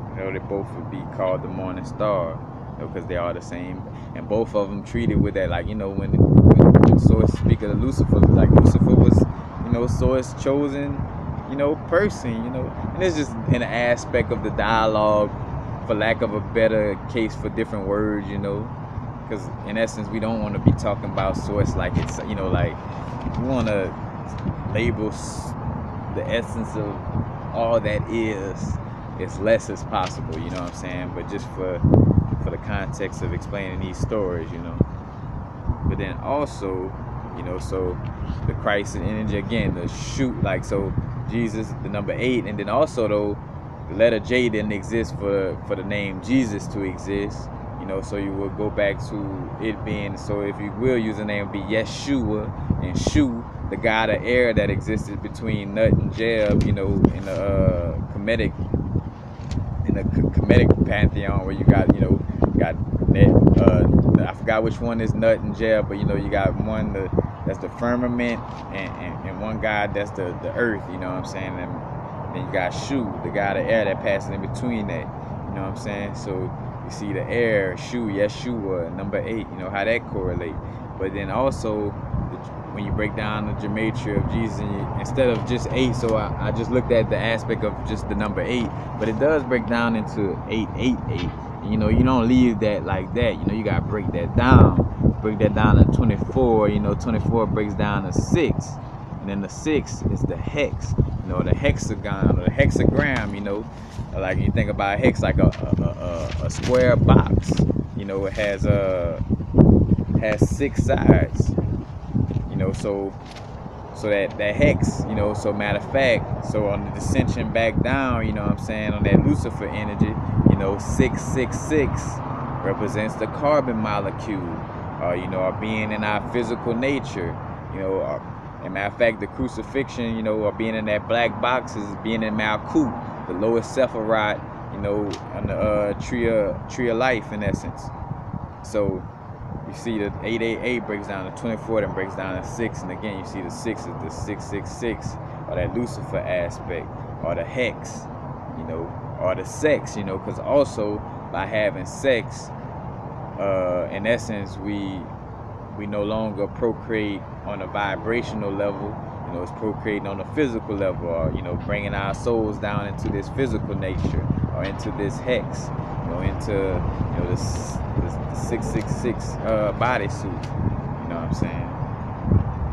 you know, they both would be called the morning star, you know, because they are the same. And both of them treated with that, like, you know, when Source speak of Lucifer, like Lucifer was, you know, Source chosen, you know, person, you know. And it's just an aspect of the dialogue, for lack of a better case for different words, you know. Because in essence, we don't want to be talking about Source like it's, you know, like we want to label the essence of all that is as less as possible, you know what I'm saying? But just for the context of explaining these stories, you know. But then also, you know, so the Christ energy, again, the shoot, like, so Jesus, the number 8, and then also though, the letter J didn't exist for the name Jesus to exist, you know, so you will go back to it being, so if you will use the name, it would be Yeshua, and Shu, the god of air that existed between Nut and Jeb, you know, in the Kemetic pantheon, where you got, you know, I forgot which one is Nut and Jeb, but you know, you got one that's the firmament, and one god that's the earth, you know what I'm saying, and then you got Shu, the god of air that passes in between that, you know what I'm saying. So you see the air, Shu, Yeshua, number 8, you know how that correlate. But then also, when you break down the gematria of Jesus, and instead of just 8, so I just looked at the aspect of just the number 8, but it does break down into 888. And, you know, you don't leave that like that. You know, you gotta break that down. Break that down to 24. You know, 24 breaks down to 6, and then the 6 is the hex. You know, the hexagon or the hexagram. You know, like you think about a hex, like a square box. You know, it has 6 sides. You know, so that hex, you know, so matter of fact, so on the descension back down, you know what I'm saying, on that Lucifer energy, you know, 666 represents the carbon molecule, you know, our being in our physical nature, you know, and matter of fact, the crucifixion, you know, or being in that black box is being in Malkut, the lowest Sephiroth, you know, on the tree of life in essence. So you see the 888 breaks down to 24, then breaks down to 6, and again you see the 6 is the 666, or that Lucifer aspect, or the hex, you know, or the sex, you know, because also by having sex, in essence, we no longer procreate on a vibrational level. You know, it's procreating on a physical level, or, you know, bringing our souls down into this physical nature, or into this hex, you know, into, you know, this 666 bodysuit. You know what I'm saying?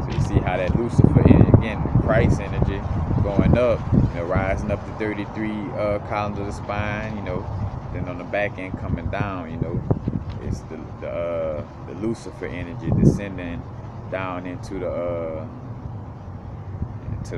So you see how that Lucifer energy, again, Christ energy going up, you know, rising up to 33 columns of the spine, you know, then on the back end coming down, you know, it's the Lucifer energy descending down into the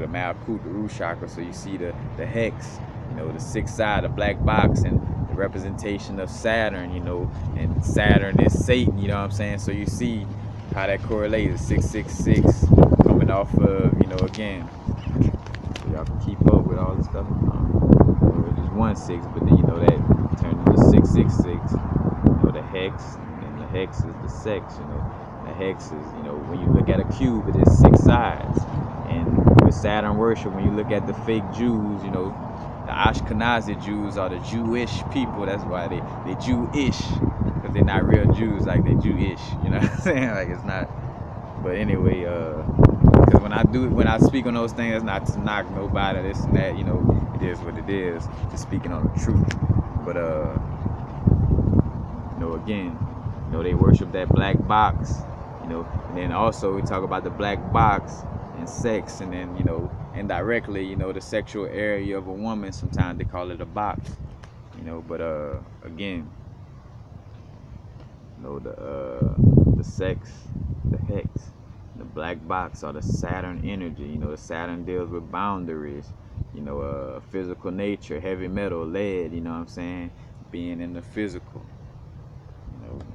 Malkut, the root chakra. So you see the hex, you know, the 6th side, the black box, and the representation of Saturn, you know, and Saturn is Satan, you know what I'm saying? So you see how that correlates, 666 coming off of, you know, again, so y'all can keep up with all this stuff. There's 1 6, but then, you know, that turned into 666, you know, the hex, and the hex is the sex, you know. The hex is, you know, when you look at a cube, it is 6 sides. And with Saturn worship, when you look at the fake Jews, you know, the Ashkenazi Jews are the Jewish people. That's why they Jewish, because they're not real Jews, like they're Jewish. You know what I'm saying? Like, it's not But anyway, because when I speak on those things, it's not to knock nobody, this and that, it is what it is, just speaking on the truth. But again, they worship that black box, and then also we talk about the black box and sex, and then indirectly, the sexual area of a woman, sometimes they call it a box, but again, the sex, the hex, the black box, or the Saturn energy. The Saturn deals with boundaries, physical nature, heavy metal, lead, you know what I'm saying, being in the physical,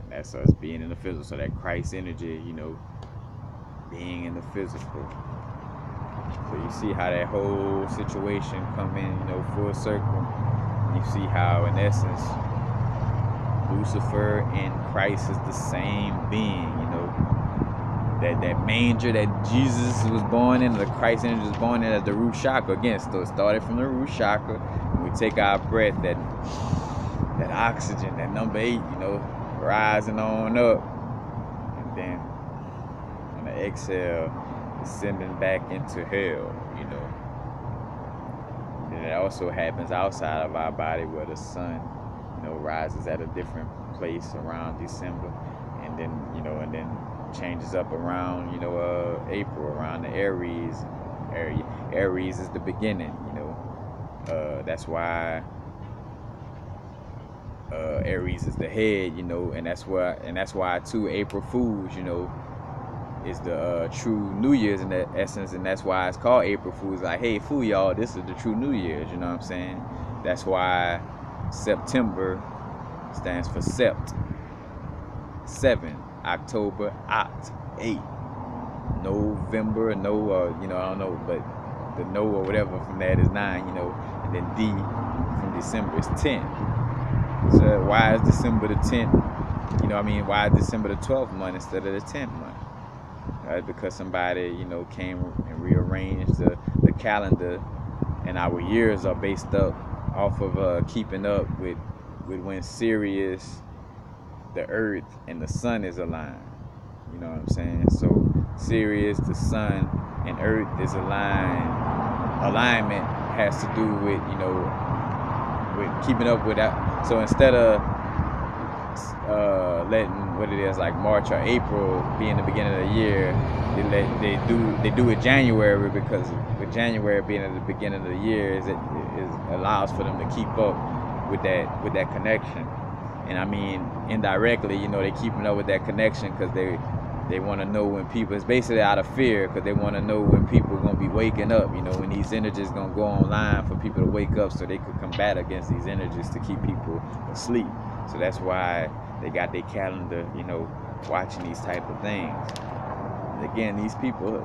that's us being in the physical. So that Christ energy, being in the physical. So you see how that whole situation come in, full circle. You see how, in essence, Lucifer and Christ is the same being, that manger that Jesus was born in, the Christ energy was born in, as the root chakra. Again, so it started from the root chakra, and we take our breath, that oxygen, that number 8, rising on up, and then on the exhale, descending back into hell, And it also happens outside of our body, where the sun, rises at a different place around December, and then changes up around, April, around the Aries area. Aries is the beginning, that's why Aries is the head, and that's why too, April Fools, is the true New Year's in that essence, and that's why it's called April Fools. Like, hey, fool y'all, this is the true New Year's, you know what I'm saying? That's why September stands for Sept, 7, October, Oct, 8, November, no, I don't know, but the no or whatever from that is 9, and then D from December is 10. So why is December the 10th? Why is December the 12th month instead of the 10th month? Right? Because somebody, came and rearranged the calendar, and our years are based up off of keeping up with when Sirius, the Earth, and the Sun is aligned. You know what I'm saying? So Sirius, the Sun, and Earth is aligned. Alignment has to do with, with keeping up with that. So instead of letting what it is like March or April being the beginning of the year, they do it January, because with January being at the beginning of the year, it allows for them to keep up with that connection. And indirectly, they keeping up with that connection because they want to know when people, it's basically out of fear, because they want to know when people are going to be waking up, when these energies going to go online for people to wake up, so they could combat against these energies to keep people asleep. So that's why they got their calendar, watching these type of things. And again, these people,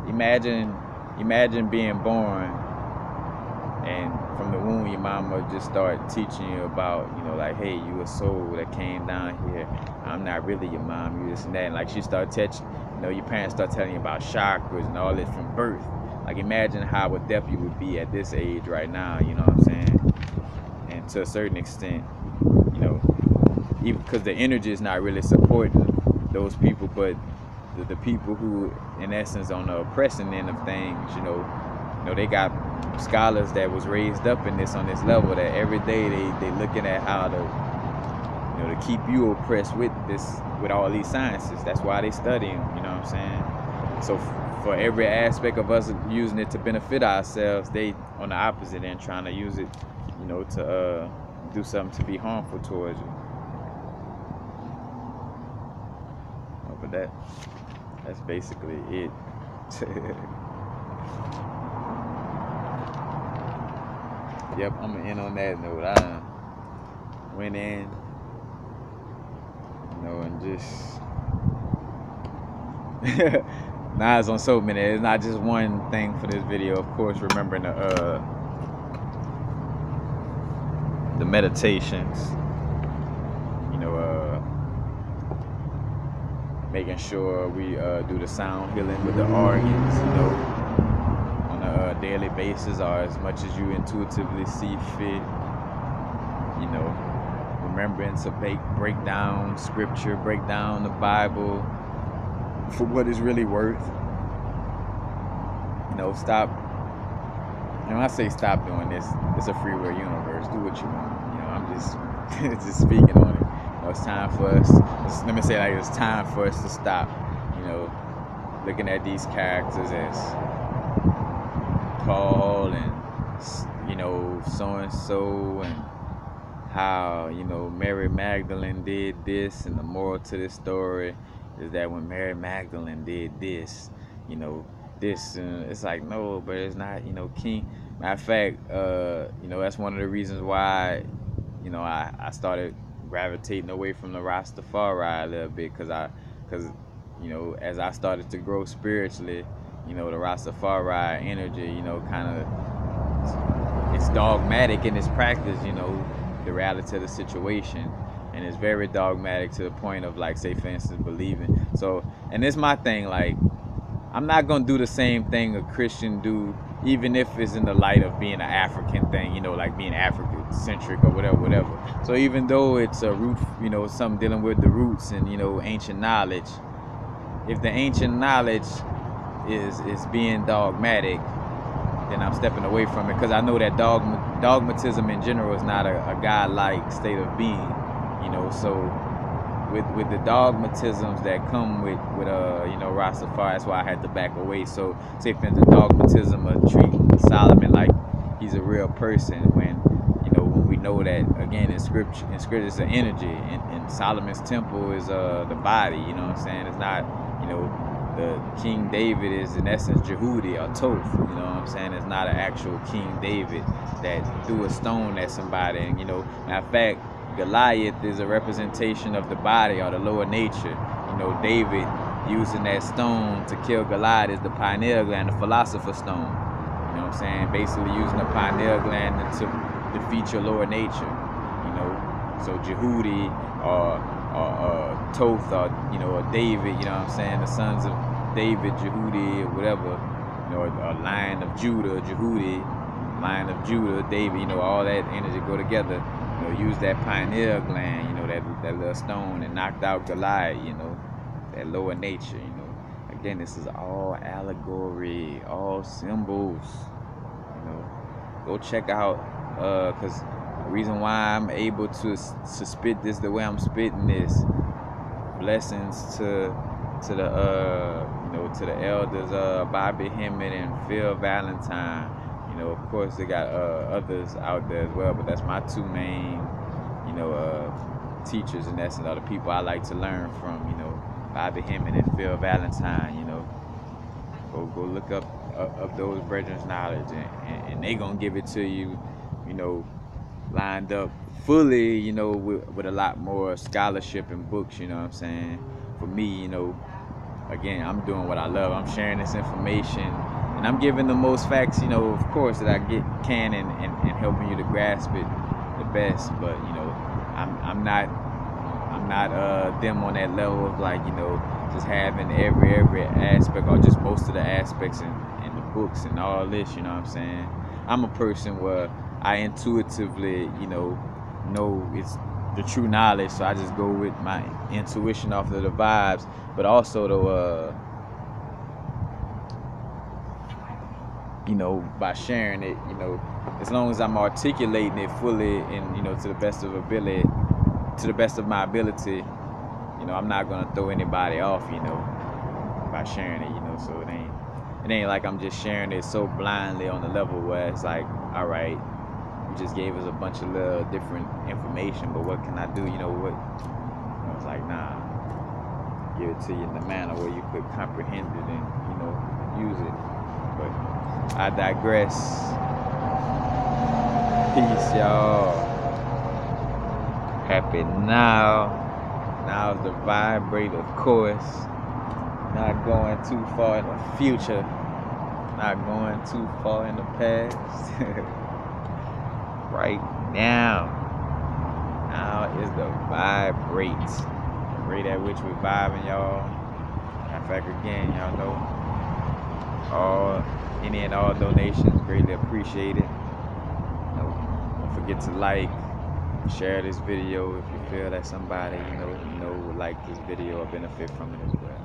imagine being born, and from the womb your mama just start teaching you about, like, hey, you a soul that came down here. I'm not really your mom, you this and that. And like she start teaching, your parents start telling you about chakras and all this from birth. Like, imagine how adept you would be at this age right now, you know what I'm saying? And to a certain extent, even because the energy is not really supporting those people, but the people who, in essence, on the oppressing end of things, they got scholars that was raised up in this, on this level, that every day they looking at how to, to keep you oppressed with all these sciences. That's why they study them, you know what I'm saying? So for every aspect of us using it to benefit ourselves, they on the opposite end trying to use it, to do something to be harmful towards you. But that's basically it. Yep, I'm gonna end on that note. I went in, and just now it's on so many. It's not just one thing for this video. Of course, remembering the meditations, making sure we do the sound healing with the organs, on a daily basis, or as much as you intuitively see fit, remembering to break down scripture, break down the Bible, for what it's really worth. You know, stop. And when I say stop doing this, it's a free will universe. Do what you want. You know, I'm just just speaking on it. You know, it's time for us. Let me say like it's time for us to stop. You know, looking at these characters as Paul and so and so, and how Mary Magdalene did this, and the moral to this story is that when Mary Magdalene did this, this, it's like, no, but it's not, King. Matter of fact, that's one of the reasons why, I started gravitating away from the Rastafari a little bit, because as I started to grow spiritually, the Rastafari energy, kind of, it's dogmatic in its practice, the reality of the situation, and it's very dogmatic to the point of, like, say for instance, believing. So, and it's my thing, like, I'm not gonna do the same thing a Christian do, even if it's in the light of being an African thing, like being African centric or whatever. So even though it's a root, something dealing with the roots and ancient knowledge, if the ancient knowledge is being dogmatic, then I'm stepping away from it, because I know that dogmatism in general is not a godlike state of being, So with the dogmatisms that come with Rastafari, that's why I had to back away. So say for instance, the dogmatism of treating Solomon like he's a real person, when we know that, again, in scripture it's an energy, and Solomon's temple is the body. You know what I'm saying? It's not the King David is in essence Jehudi or Toth. You know what I'm saying? It's not an actual King David that threw a stone at somebody. And matter of fact, Goliath is a representation of the body or the lower nature. David using that stone to kill Goliath is the pineal gland, the philosopher's stone. You know what I'm saying? Basically using the pineal gland to defeat your lower nature. So Jehudi or Toth or or David, you know what I'm saying? The sons of David, Jehudi, or whatever, a Lion of Judah, Jehudi, Lion of Judah, David, all that energy go together. Use that pineal gland, that little stone that knocked out Goliath, that lower nature, Again, this is all allegory, all symbols, Go check out, because the reason why I'm able to spit this the way I'm spitting this, blessings to the elders, Bobby Hemmett and Phil Valentine. Of course they got others out there as well, but that's my two main teachers, in essence, are the people I like to learn from. Bobby Hemmett and Phil Valentine. Go look up those brethren's knowledge, and they gonna give it to you, lined up fully, with a lot more scholarship and books. You know what I'm saying? For me, again, I'm doing what I love. I'm sharing this information, and I'm giving the most facts, of course, that I can, and helping you to grasp it the best. But I'm not them on that level of, like, just having every aspect, or just most of the aspects in the books and all this. You know what I'm saying? I'm a person where I intuitively, know it's the true knowledge, so I just go with my intuition off of the vibes, but also by sharing it, as long as I'm articulating it fully and to the best of ability, to the best of my ability, I'm not gonna throw anybody off, by sharing it, so it ain't like I'm just sharing it so blindly on the level where it's like, all right, you just gave us a bunch of little different information, but what can I do? I was like, nah, give it to you in the manner where you could comprehend it and, use it. But I digress. Peace, y'all. Happy now. Now's the vibrate, of course. Not going too far in the future. Not going too far in the past. Right now. Now is the vibrate. The rate at which we're vibing, y'all. In fact, again, y'all know, any and all donations greatly appreciated. Don't forget to like, share this video if you feel that somebody would like this video or benefit from it as well.